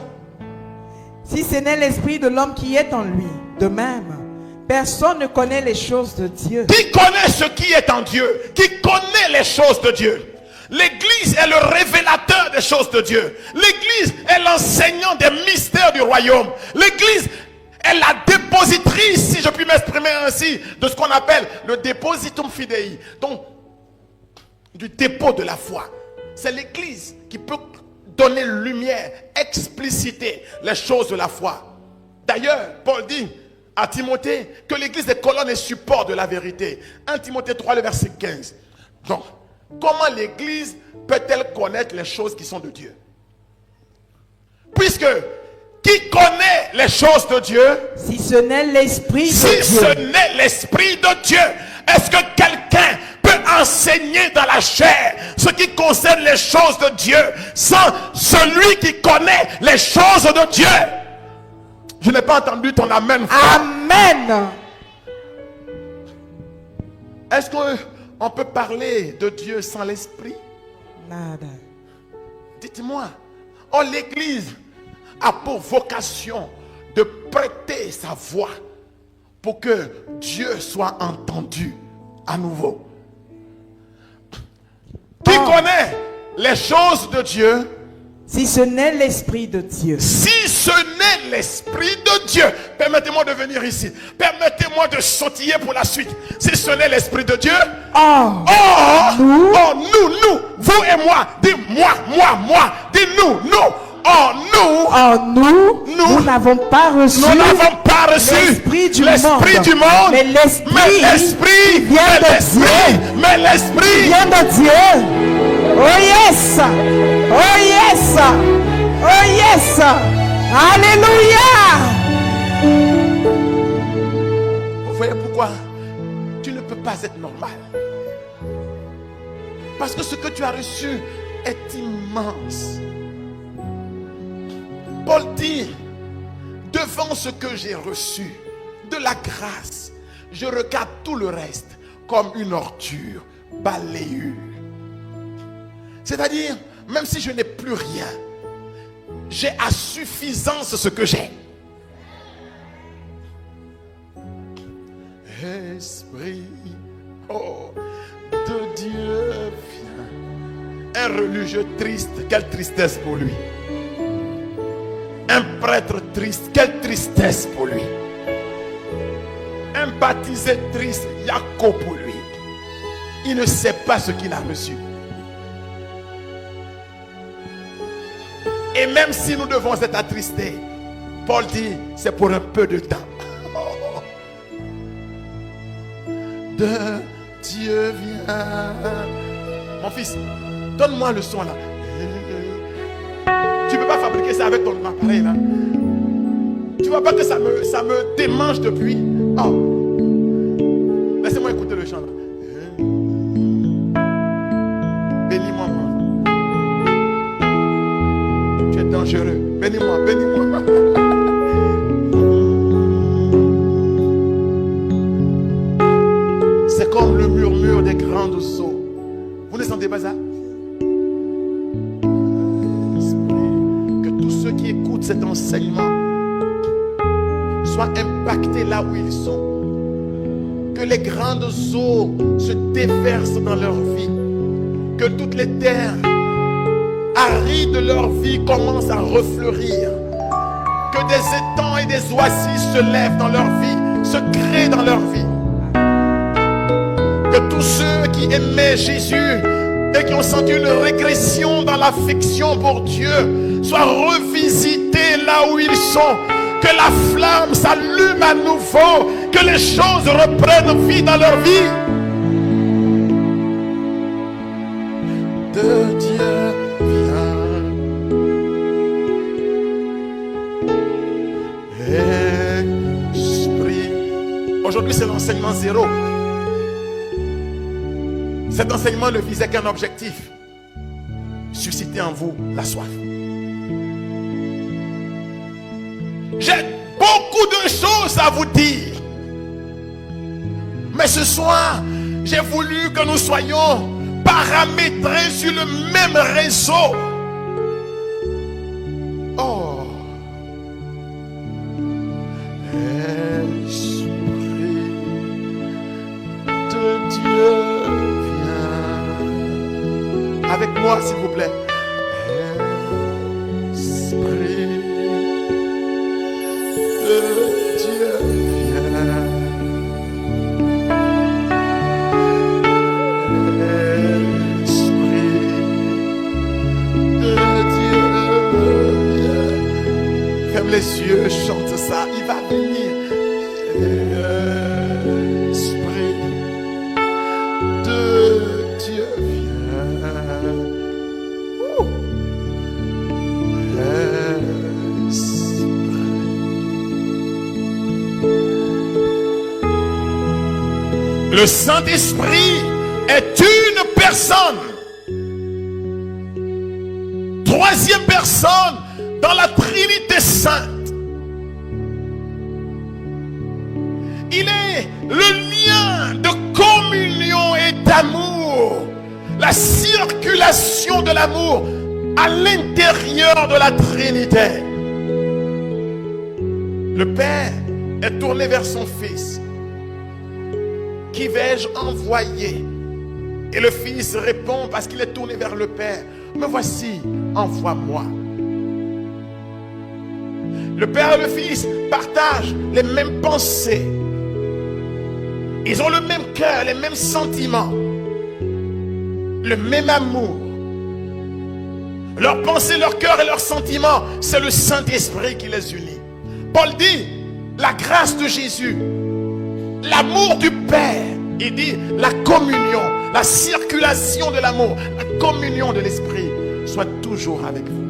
si ce n'est l'esprit de l'homme qui est en lui, de même, personne ne connaît les choses de Dieu. Qui connaît ce qui est en Dieu? Qui connaît les choses de Dieu? L'Église est le révélateur des choses de Dieu. L'Église est l'enseignant des mystères du royaume. L'Église est la dépositrice, si je puis m'exprimer ainsi, de ce qu'on appelle le depositum fidei. Donc, du dépôt de la foi. C'est l'Église qui peut donner lumière, expliciter les choses de la foi. D'ailleurs, Paul dit à Timothée que l'Église est colonne et support de la vérité. 1 Timothée 3, le verset 15. Donc, comment l'Église peut-elle connaître les choses qui sont de Dieu? Puisque, qui connaît les choses de Dieu? Si ce n'est l'esprit de Dieu. Si ce n'est l'esprit de Dieu, est-ce que quelqu'un peut enseigner dans la chair ce qui concerne les choses de Dieu sans celui qui connaît les choses de Dieu? Je n'ai pas entendu ton amen. Amen. Est-ce qu'on peut parler de Dieu sans l'esprit? Nada. Dites-moi. Oh, l'Église a pour vocation de prêter sa voix pour que Dieu soit entendu à nouveau. Qui connaît les choses de Dieu? Si ce n'est l'esprit de Dieu. Si ce n'est l'esprit de Dieu. Permettez-moi de venir ici. Permettez-moi de sautiller pour la suite. Si ce n'est l'esprit de Dieu. Nous, vous et moi. Dis moi. Dis nous. Nous n'avons pas reçu l'esprit du monde. Mais l'esprit vient de Dieu. Oh yes. Alléluia. Vous voyez pourquoi tu ne peux pas être normal? Parce que ce que tu as reçu est immense. Paul dit, devant ce que j'ai reçu de la grâce, je regarde tout le reste comme une ordure, balayure. C'est-à-dire, même si je n'ai plus rien, j'ai à suffisance ce que j'ai. Esprit, de Dieu vient. Un religieux triste, quelle tristesse pour lui. Un prêtre triste, quelle tristesse pour lui. Un baptisé triste, Jacob pour lui. Il ne sait pas ce qu'il a reçu. Et même si nous devons être attristés, Paul dit, c'est pour un peu de temps. De Dieu vient. Mon fils, donne-moi le son là. Tu ne peux pas fabriquer ça avec ton appareil là. Tu vois pas que ça me démange depuis. Oh. Laissez-moi écouter le chant là. Bénis-moi, mon enfant. Tu es dangereux. Bénis-moi. C'est comme le murmure des grandes eaux. Vous ne sentez pas ça? Que tous ceux qui écoutent cet enseignement soient impactés là où ils sont. Que les grandes eaux se déversent dans leur vie. Que toutes les terres arides de leur vie commencent à refleurir. Que des étangs et des oasis se lèvent dans leur vie, se créent dans leur vie. Que tous ceux qui aimaient Jésus et qui ont senti une régression dans l'affection pour Dieu soient revisités là où ils sont. Que la flamme s'allume à nouveau, que les choses reprennent vie dans leur vie. De Dieu vient Esprit. Aujourd'hui c'est l'enseignement 0. Cet enseignement ne visait qu'un objectif: susciter en vous la soif. J'ai beaucoup de choses à vous dire, mais ce soir j'ai voulu que nous soyons paramétrés sur le même réseau. Oh, Esprit de Dieu, viens avec moi s'il vous plaît. Esprit de Dieu, viens. Les yeux, chante ça, il va venir. Esprit de Dieu, viens. Le Saint-Esprit est une personne. Troisième personne dans la Trinité sainte. Il est le lien de communion et d'amour, la circulation de l'amour à l'intérieur de la Trinité. Le Père est tourné vers son Fils. Qui vais-je envoyer? Et le Fils répond parce qu'il est tourné vers le Père: me voici, envoie-moi. Le Père et le Fils partagent les mêmes pensées. Ils ont le même cœur, les mêmes sentiments, le même amour. Leurs pensées, leur cœur et leurs sentiments, c'est le Saint-Esprit qui les unit. Paul dit, la grâce de Jésus, l'amour du Père, il dit la communion, la circulation de l'amour, la communion de l'Esprit soit toujours avec vous.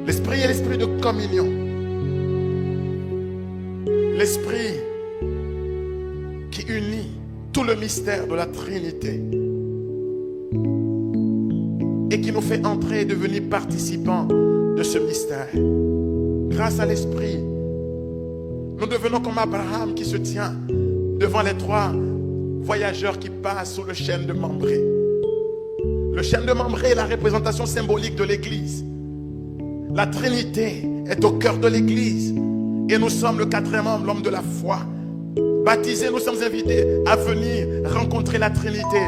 L'Esprit est l'Esprit de communion. L'Esprit qui unit tout le mystère de la Trinité et qui nous fait entrer et devenir participants de ce mystère. Grâce à l'Esprit, nous devenons comme Abraham qui se tient devant les 3 voyageurs qui passent sous le chêne de Mambré. Le chêne de Mambré est la représentation symbolique de l'Église. La Trinité est au cœur de l'Église. Et nous sommes le 4e homme, l'homme de la foi. Baptisés, nous sommes invités à venir rencontrer la Trinité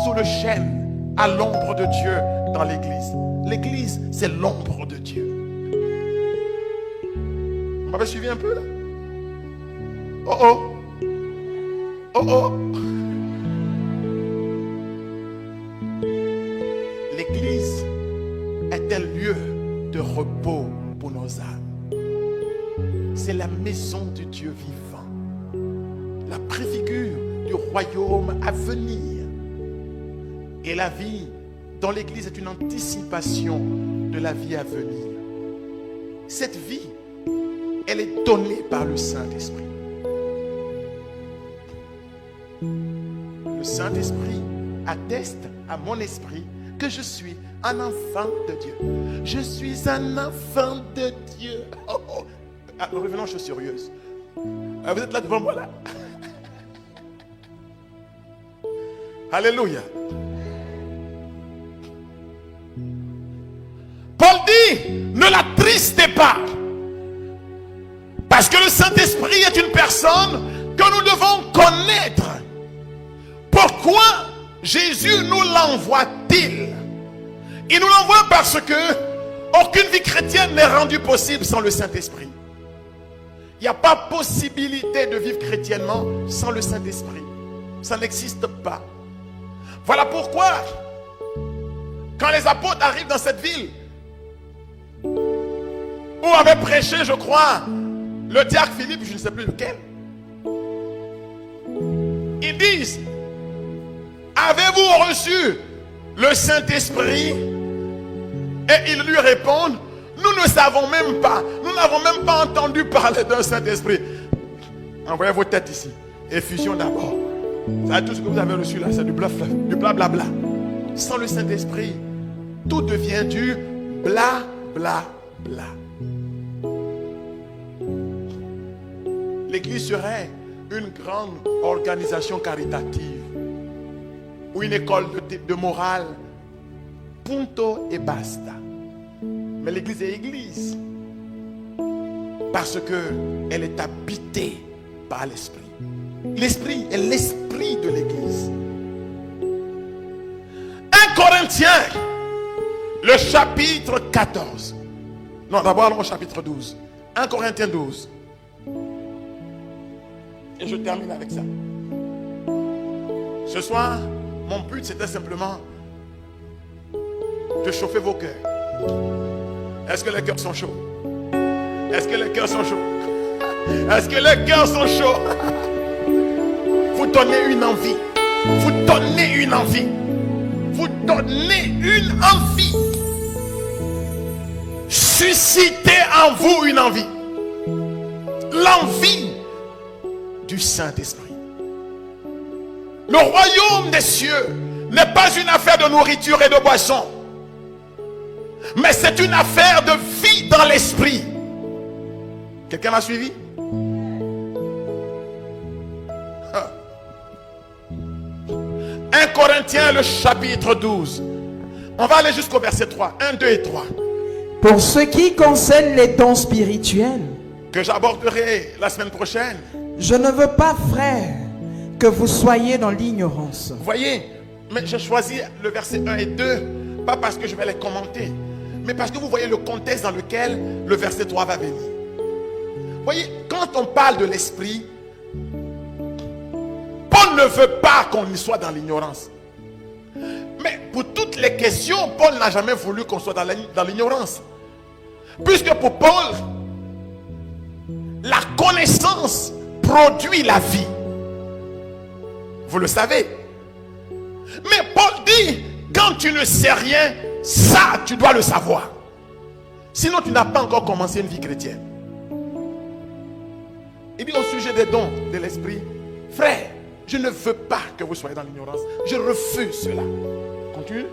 sous le chêne, à l'ombre de Dieu dans l'Église. L'Église, c'est l'ombre de Dieu. Vous m'avez suivi un peu là? Oh oh! Oh oh! L'Église est un lieu de repos pour nos âmes. C'est la maison du Dieu vivant, la préfigure du royaume à venir. Et la vie dans l'Église est une anticipation de la vie à venir. Cette vie, elle est donnée par le Saint-Esprit. Le Saint-Esprit atteste à mon esprit que je suis un enfant de Dieu. Je suis un enfant de Dieu. Oh, oh. Ah, revenons aux choses sérieuses. Ah, vous êtes là devant moi là. Alléluia. Paul dit, ne l'attristez pas. Parce que le Saint-Esprit est une personne que nous devons connaître. Pourquoi Jésus nous l'envoie-t-il? Il nous l'envoie parce que aucune vie chrétienne n'est rendue possible sans le Saint-Esprit. Il n'y a pas possibilité de vivre chrétiennement sans le Saint-Esprit. Ça n'existe pas. Voilà pourquoi Quand les apôtres arrivent dans cette ville, où avait prêché, je crois, le diacre Philippe, je ne sais plus lequel, ils disent, avez-vous reçu le Saint-Esprit? Et ils lui répondent, nous ne savons même pas, nous n'avons même pas entendu parler d'un Saint-Esprit. Envoyez vos têtes ici. Effusion d'abord. Ça, tout ce que vous avez reçu là, c'est du bluff, du blablabla. Sans le Saint-Esprit, tout devient du blablabla. L'église serait une grande organisation caritative ou une école de morale. Punto et basta. Mais l'église est église parce qu'elle est habitée par l'esprit. L'esprit est l'esprit de l'église. 1 Corinthiens, le chapitre 14. Non, d'abord allons au chapitre 12. 1 Corinthiens 12. Et je termine avec ça. Ce soir, mon but c'était simplement de chauffer vos cœurs. Est-ce que les cœurs sont chauds? Est-ce que les cœurs sont chauds? Est-ce que les cœurs sont chauds? Vous donnez une envie. Vous donnez une envie. Vous donnez une envie. Suscitez en vous une envie. L'envie du Saint-Esprit. Le royaume des cieux n'est pas une affaire de nourriture et de boisson, mais c'est une affaire de vie dans l'esprit. Quelqu'un m'a suivi? 1 Corinthiens, le chapitre 12. On va aller jusqu'au verset 3. 1, 2 et 3. Pour ce qui concerne les dons spirituels, Que j'aborderai la semaine prochaine. je ne veux pas, frères, que vous soyez dans l'ignorance. Vous voyez, mais j'ai choisi le verset 1 et 2, pas parce que je vais les commenter, mais parce que vous voyez le contexte dans lequel le verset 3 va venir. Vous voyez, quand on parle de l'esprit, Paul ne veut pas qu'on y soit dans l'ignorance. Mais pour toutes les questions, Paul n'a jamais voulu qu'on soit dans l'ignorance. Puisque pour Paul, la connaissance produit la vie. Vous le savez. Mais Paul dit, quand tu ne sais rien, ça, tu dois le savoir. Sinon, tu n'as pas encore commencé une vie chrétienne. Il dit au sujet des dons de l'esprit, frère, je ne veux pas que vous soyez dans l'ignorance. Je refuse cela. Continue.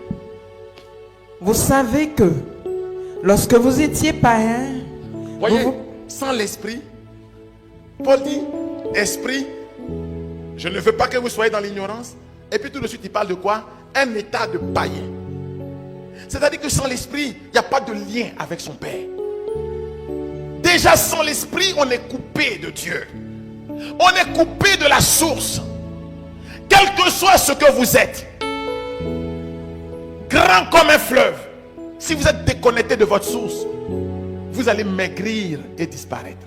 Vous savez que lorsque vous étiez païens, Voyez, vous- sans l'esprit, Paul dit, esprit, je ne veux pas que vous soyez dans l'ignorance. Et puis tout de suite, il parle de quoi? Un état de païen. C'est-à-dire que sans l'esprit, il n'y a pas de lien avec son Père. Déjà sans l'esprit, on est coupé de Dieu. On est coupé de la source. Quel que soit ce que vous êtes, grand comme un fleuve, si vous êtes déconnecté de votre source, vous allez maigrir et disparaître.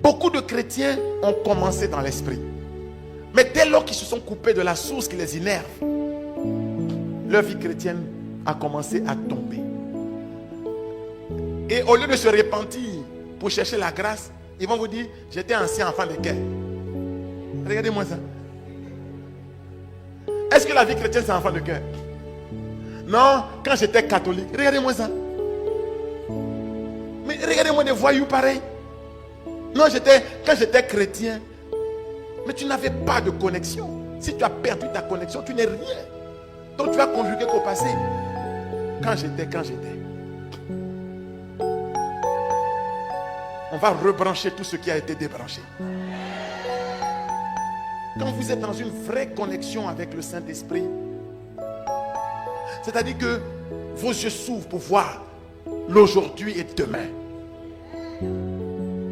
Beaucoup de chrétiens ont commencé dans l'esprit. Mais dès lors qu'ils se sont coupés de la source qui les innerve, leur vie chrétienne a commencé à tomber. Et au lieu de se repentir pour chercher la grâce, ils vont vous dire, j'étais ancien enfant de guerre. Regardez-moi ça. Est-ce que la vie chrétienne c'est enfant de cœur? Non, quand j'étais catholique. Regardez-moi ça. Mais regardez-moi des voyous pareils. Non, quand j'étais chrétien. Mais tu n'avais pas de connexion. Si tu as perdu ta connexion, tu n'es rien. Donc tu vas conjuguer qu'au passé. Quand j'étais. On va rebrancher tout ce qui a été débranché. Quand vous êtes dans une vraie connexion avec le Saint-Esprit, c'est-à-dire que vos yeux s'ouvrent pour voir l'aujourd'hui et demain.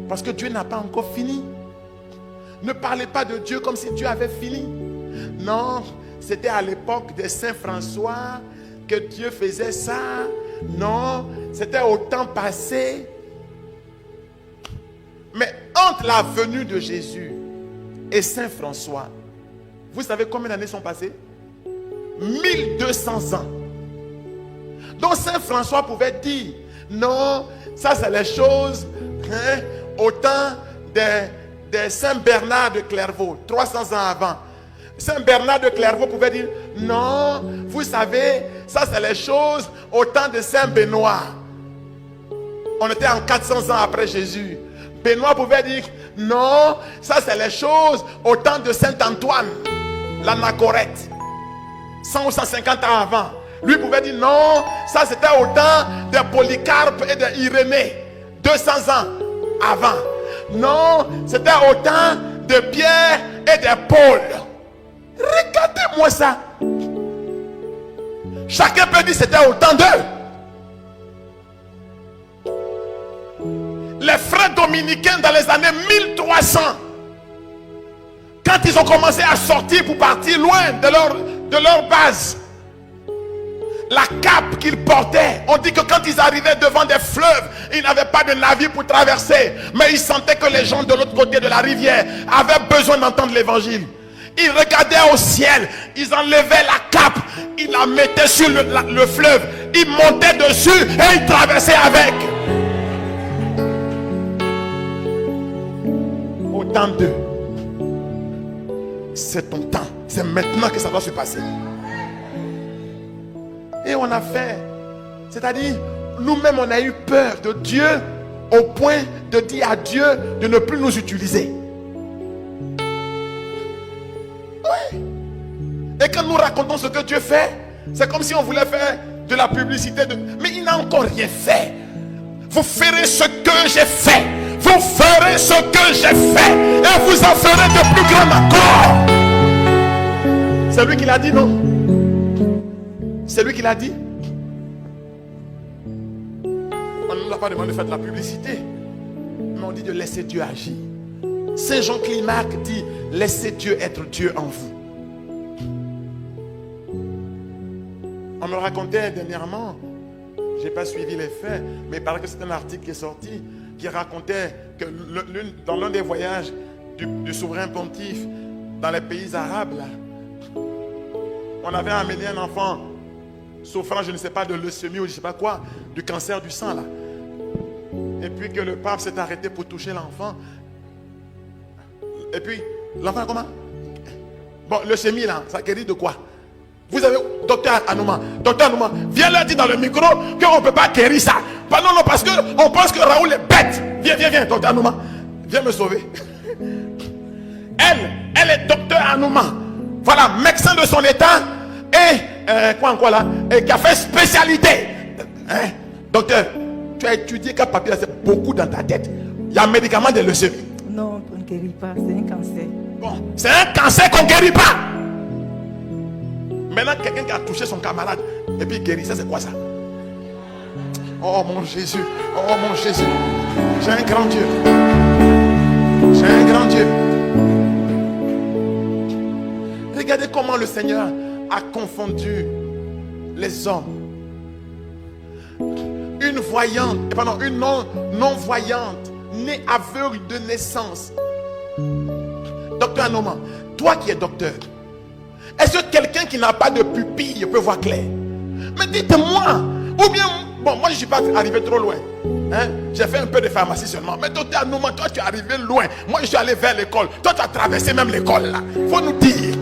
Parce que Dieu n'a pas encore fini. Ne parlez pas de Dieu comme si Dieu avait fini. Non, c'était à l'époque de Saint François que Dieu faisait ça. Non, c'était au temps passé. Mais entre la venue de Jésus et Saint François, vous savez combien d'années sont passées? 1200 ans. Donc Saint François pouvait dire, non, ça c'est les choses au temps de Saint Bernard de Clairvaux, 300 ans avant. Saint Bernard de Clairvaux pouvait dire, non, vous savez, ça c'est les choses au temps de Saint Benoît. On était en 400 ans après Jésus. Benoît pouvait dire, non, ça c'est les choses au temps de Saint Antoine, l'anachorète, 100 ou 150 ans avant. Lui pouvait dire, non, ça c'était au temps de Polycarpe et de Irénée, 200 ans avant. Non, c'était au temps de Pierre et de Paul. Regardez-moi ça. Chacun peut dire c'était au temps d'eux. Les frères dominicains dans les années 1300, quand ils ont commencé à sortir pour partir loin de leur base, la cape qu'ils portaient, on dit que quand ils arrivaient devant des fleuves, ils n'avaient pas de navire pour traverser, mais ils sentaient que les gens de l'autre côté de la rivière avaient besoin d'entendre l'évangile. Ils regardaient au ciel, ils enlevaient la cape, ils la mettaient sur le fleuve, ils montaient dessus et ils traversaient avec. Au temps d'eux, c'est ton temps, c'est maintenant que ça doit se passer. Et on a fait, c'est-à-dire, nous-mêmes on a eu peur de Dieu au point de dire à Dieu de ne plus nous utiliser. Oui. Et quand nous racontons ce que Dieu fait, c'est comme si on voulait faire de la publicité. Mais il n'a encore rien fait. Vous ferez ce que j'ai fait. Vous ferez ce que j'ai fait. Et vous en ferez de plus grand encore. C'est lui qui l'a dit, non? C'est lui qui l'a dit. On ne nous a pas demandé de faire de la publicité, mais on dit de laisser Dieu agir. Saint Jean Climac dit, laissez Dieu être Dieu en vous. On me racontait dernièrement, je n'ai pas suivi les faits, mais il paraît que c'est un article qui est sorti, qui racontait que dans l'un des voyages du souverain pontife dans les pays arabes, là, on avait amené un enfant souffrant, je ne sais pas, de leucémie ou je ne sais pas quoi, du cancer du sang là. Et puis que le pape s'est arrêté pour toucher l'enfant. Et puis, l'enfant comment? Bon, leucémie là, ça guérit de quoi? Vous avez, docteur Anouma, viens leur dire dans le micro qu'on ne peut pas guérir ça. Bah non, parce qu'on pense que Raoul est bête. Viens, docteur Anouma, viens me sauver. Elle est docteur Anouma. Voilà, médecin de son état et et qui a fait spécialité. Docteur, tu as étudié quel papier là, c'est beaucoup dans ta tête. Il y a un médicament de leucémie. Non, on ne guérit pas, c'est un cancer. Bon, c'est un cancer qu'on ne guérit pas. Maintenant, quelqu'un qui a touché son camarade et puis guérit, ça c'est quoi ça? Oh mon Jésus, oh mon Jésus. J'ai un grand Dieu. J'ai un grand Dieu. Regardez comment le Seigneur a confondu les hommes. Une voyante, une non-voyante, née aveugle de naissance. Docteur Anouma, toi qui es docteur, est-ce que quelqu'un qui n'a pas de pupille peut voir clair? Mais dites-moi, ou bien, bon, moi je ne suis pas arrivé trop loin. J'ai fait un peu de pharmacie seulement. Mais docteur Anouma, toi tu es arrivé loin. Moi je suis allé vers l'école. Toi tu as traversé même l'école là. Faut nous dire.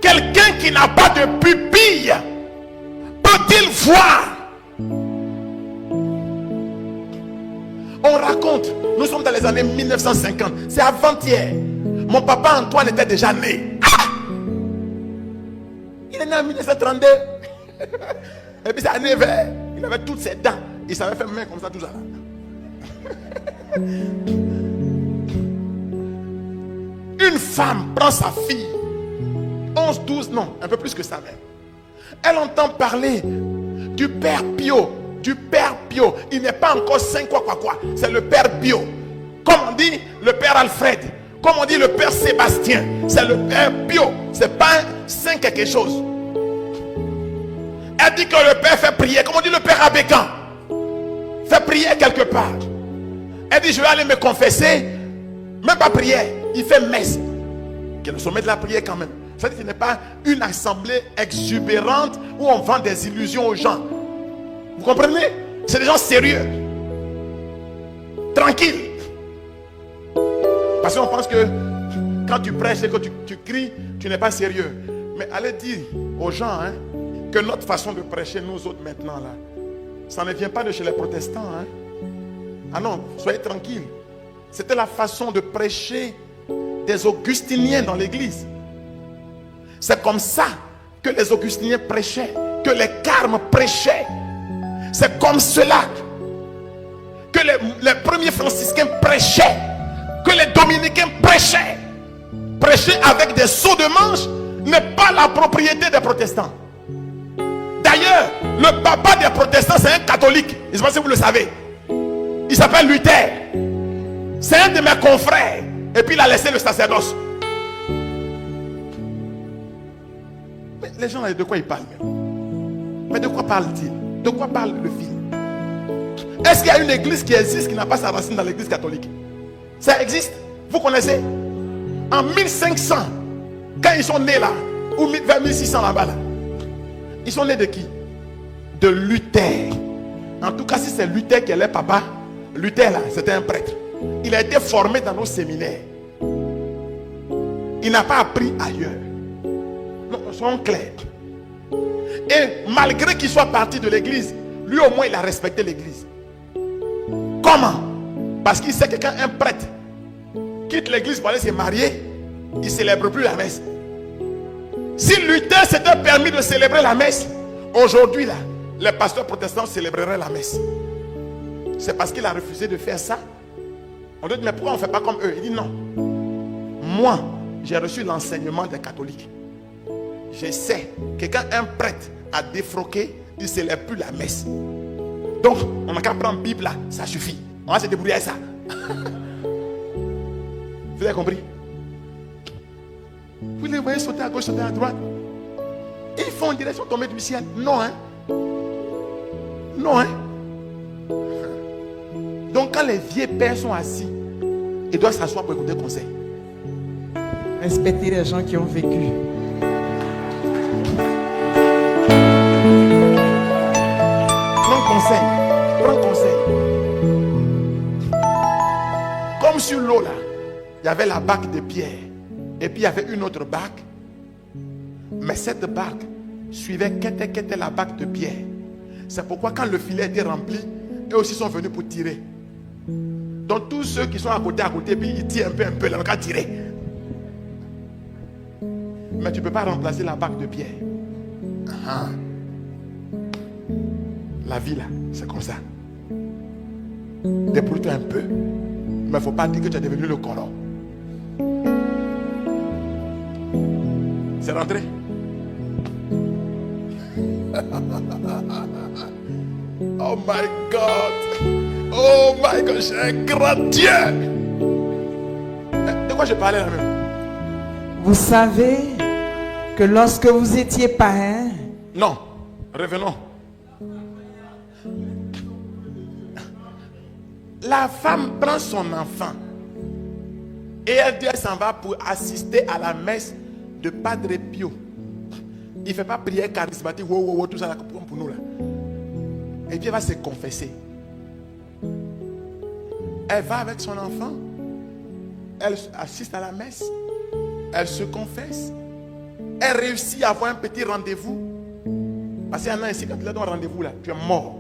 Quelqu'un qui n'a pas de pupille peut-il voir? On raconte, nous sommes dans les années 1950. C'est avant-hier. Mon papa Antoine était déjà né. Il est né en 1932. Et puis c'est un vert. Il avait toutes ses dents. Il savait faire main comme ça tout ça. Une femme prend sa fille, 11, 12, non, un peu plus que ça même. Elle entend parler du Père Pio. Il n'est pas encore saint quoi. C'est le Père Pio. Comme on dit le Père Alfred. Comme on dit le Père Sébastien. C'est le Père Pio. C'est pas un saint quelque chose. Elle dit que le Père fait prier. Comme on dit le Père Abécan. Fait prier quelque part. Elle dit je vais aller me confesser. Même pas prière. Il fait messe. Qui est le sommet de la prière quand même. C'est-à-dire que ce n'est pas une assemblée exubérante où on vend des illusions aux gens. Vous comprenez? C'est des gens sérieux. Tranquilles. Parce qu'on pense que quand tu prêches et que tu cries, tu n'es pas sérieux. Mais allez dire aux gens que notre façon de prêcher, nous autres maintenant, là, ça ne vient pas de chez les protestants. Ah non, soyez tranquilles. C'était la façon de prêcher des augustiniens dans l'église. C'est comme ça que les augustiniens prêchaient, que les carmes prêchaient. C'est comme cela que les premiers franciscains prêchaient, que les dominicains prêchaient. Prêcher avec des seaux de manche n'est pas la propriété des protestants. D'ailleurs, le papa des protestants, c'est un catholique. Je ne sais pas si vous le savez. Il s'appelle Luther. C'est un de mes confrères. Et puis il a laissé le sacerdoce. Mais les gens, de quoi ils parlent? Mais de quoi parle-t-il? De quoi parle le film? Est-ce qu'il y a une église qui existe qui n'a pas sa racine dans l'église catholique? Ça existe? Vous connaissez? En 1500, quand ils sont nés là, ou vers 1600 là-bas, là, ils sont nés de qui? De Luther. En tout cas, si c'est Luther qui est leur papa, Luther là, c'était un prêtre. Il a été formé dans nos séminaires. Il n'a pas appris ailleurs. Non, soyons clairs. Et malgré qu'il soit parti de l'église, lui au moins il a respecté l'église. Comment? Parce qu'il sait que quand un prêtre quitte l'église pour aller se marier, il ne célèbre plus la messe. Si Luther s'était permis de célébrer la messe, aujourd'hui là, les pasteurs protestants célébreraient la messe. C'est parce qu'il a refusé de faire ça. On dit, mais pourquoi on ne fait pas comme eux? Il dit non. Moi, j'ai reçu l'enseignement des catholiques. Je sais que quand un prêtre a défroqué, il ne célèbre plus la messe. Donc, on n'a qu'à prendre la Bible là, ça suffit. On va se débrouiller avec ça. Vous avez compris? Vous les voyez sauter à gauche, sauter à droite. Ils font en direction tombée du ciel. Non, Non, Donc quand les vieux pères sont assis, ils doivent s'asseoir pour écouter conseil. Respectez les gens qui ont vécu. Prends conseil. Comme sur l'eau là, il y avait la barque de Pierre. Et puis il y avait une autre barque. Mais cette barque suivait qu'était la barque de Pierre. C'est pourquoi quand le filet était rempli, eux aussi sont venus pour tirer. Donc tous ceux qui sont à côté, puis ils tirent un peu, là, on va tirer. Mais tu ne peux pas remplacer la barque de Pierre. La vie là, c'est comme ça. Débrouille-toi un peu. Mais il ne faut pas dire que tu es devenu le Coran. C'est rentré. Oh my God. Oh my God, j'ai un grand Dieu. De quoi je parlais là même? Vous savez que lorsque vous étiez païen... Non, revenons. La femme prend son enfant et elle dit elle s'en va pour assister à la messe de Padre Pio. Il ne fait pas prière charismatique, tout ça là, pour nous là. Et puis elle va se confesser. Elle va avec son enfant, elle assiste à la messe, elle se confesse, elle réussit à avoir un petit rendez-vous. Parce qu'il y en a ici, quand tu as un rendez-vous là, tu es mort.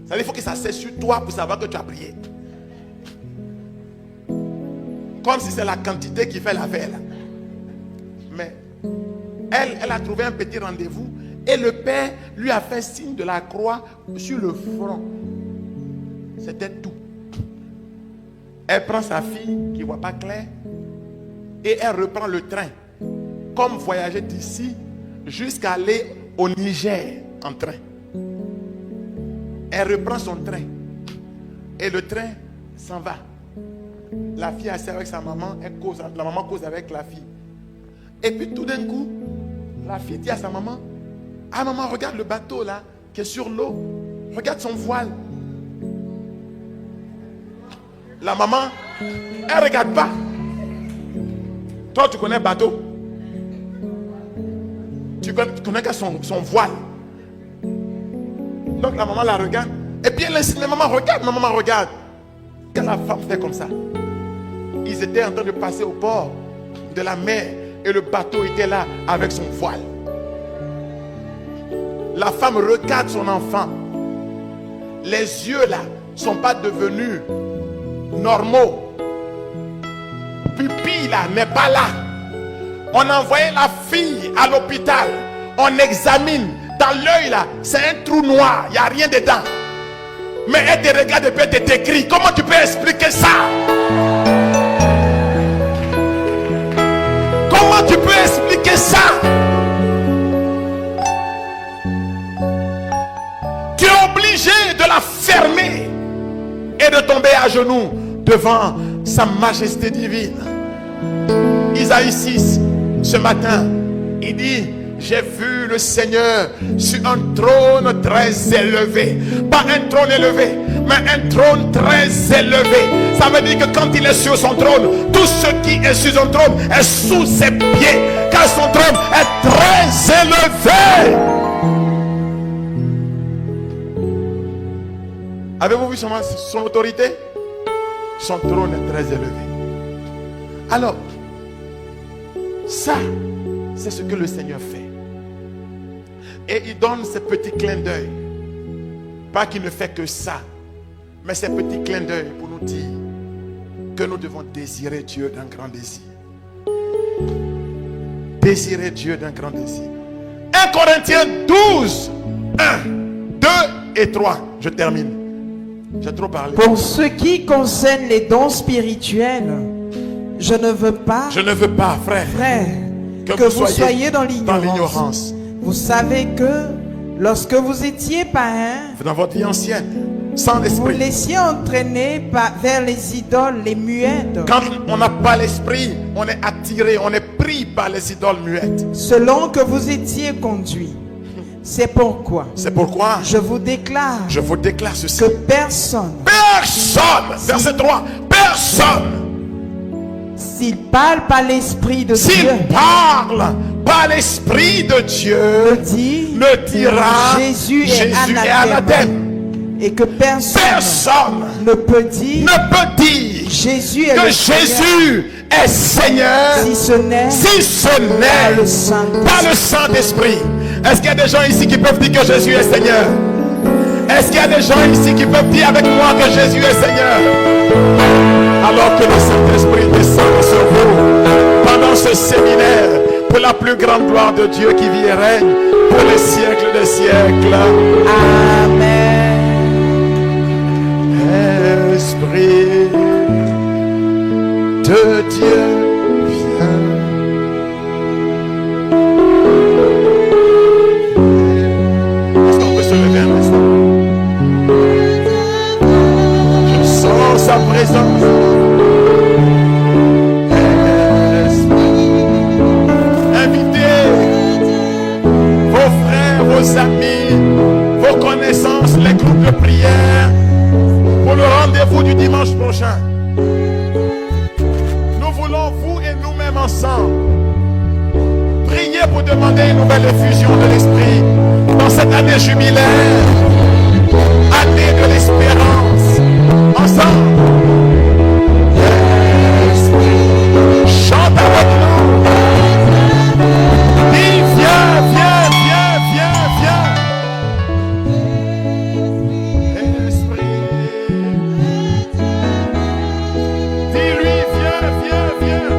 Ça veut dire qu'il faut que ça cesse sur toi pour savoir que tu as prié. Comme si c'est la quantité qui fait l'affaire là. Mais elle a trouvé un petit rendez-vous et le père lui a fait signe de la croix sur le front. C'était tout. Elle prend sa fille qui ne voit pas clair et elle reprend le train. Comme voyager d'ici jusqu'à aller au Niger en train. Elle reprend son train et le train s'en va. La fille est assise avec sa maman, elle cause, la maman cause avec la fille. Et puis tout d'un coup, la fille dit à sa maman, ah maman, regarde le bateau là qui est sur l'eau, regarde son voile. La maman, elle ne regarde pas. Toi tu connais bateau. Tu connais qu'à son voile. Donc la maman la regarde. Et puis la maman regarde. Quand la femme fait comme ça, ils étaient en train de passer au port de la mer et le bateau était là avec son voile. La femme regarde son enfant. Les yeux là ne sont pas devenus normaux. Pupille là n'est pas là. On a envoyé la fille à l'hôpital. On examine. Dans l'œil là, c'est un trou noir. Il n'y a rien dedans. Mais elle te regarde et puis elle te décrit. Comment tu peux expliquer ça? Comment tu peux expliquer ça? Tu es obligé de la fermer et de tomber à genoux devant sa majesté divine. Isaïe 6, ce matin, il dit: j'ai vu le Seigneur sur un trône très élevé. Pas un trône élevé, mais un trône très élevé. Ça veut dire que quand il est sur son trône, tout ce qui est sur son trône est sous ses pieds. Car son trône est très élevé. Avez-vous vu son autorité? Son trône est très élevé. Alors, ça, c'est ce que le Seigneur fait. Et il donne ces petits clins d'œil. Pas qu'il ne fait que ça, mais ces petits clins d'œil pour nous dire que nous devons désirer Dieu d'un grand désir. Désirer Dieu d'un grand désir. 1 Corinthiens 12, 1, 2 et 3. Je termine. J'ai trop parlé. Pour ce qui concerne les dons spirituels, je ne veux pas, frère, que vous soyez dans l'ignorance. Vous savez que lorsque vous étiez païens, dans votre vie ancienne, sans vous l'esprit, laissiez entraîner vers les idoles, les muettes. Quand on n'a pas l'esprit, on est attiré, on est pris par les idoles muettes. Selon que vous étiez conduits. C'est pourquoi je vous déclare ceci. Que personne, verset 3, personne, s'il parle par l'esprit de Dieu, par l'esprit de Dieu, ne dira Jésus est anathème. Et que personne ne peut dire Jésus est Seigneur si ce n'est par le Saint-Esprit. Est-ce qu'il y a des gens ici qui peuvent dire que Jésus est Seigneur? Est-ce qu'il y a des gens ici qui peuvent dire avec moi que Jésus est Seigneur? Alors que le Saint-Esprit descend sur vous pendant ce séminaire pour la plus grande gloire de Dieu qui vit et règne pour les siècles des siècles. Amen. Esprit de Dieu, viens. Est-ce qu'on peut se lever un instant? Je sens sa présence. Invitez vos frères, vos amis, vos connaissances, les groupes de prière pour le rendez-vous du dimanche prochain. Nous voulons, vous et nous-mêmes ensemble, prier pour demander une nouvelle effusion de l'Esprit dans cette année jubilaire, année de l'espérance. Ensemble, chante avec nous. Dis, viens, viens, viens, viens, viens. Dis-lui, viens, viens, viens.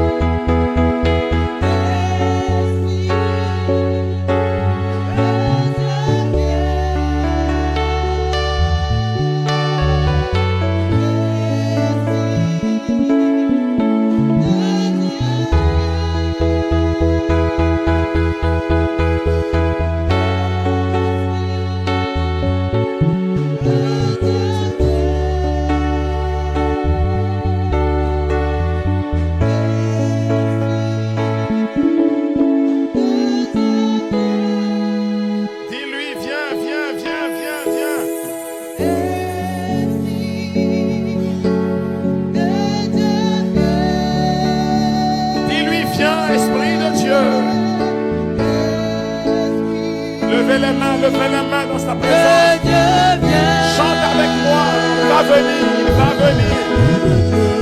Levez les mains dans sa présence. Chante avec moi. Va venir, va venir.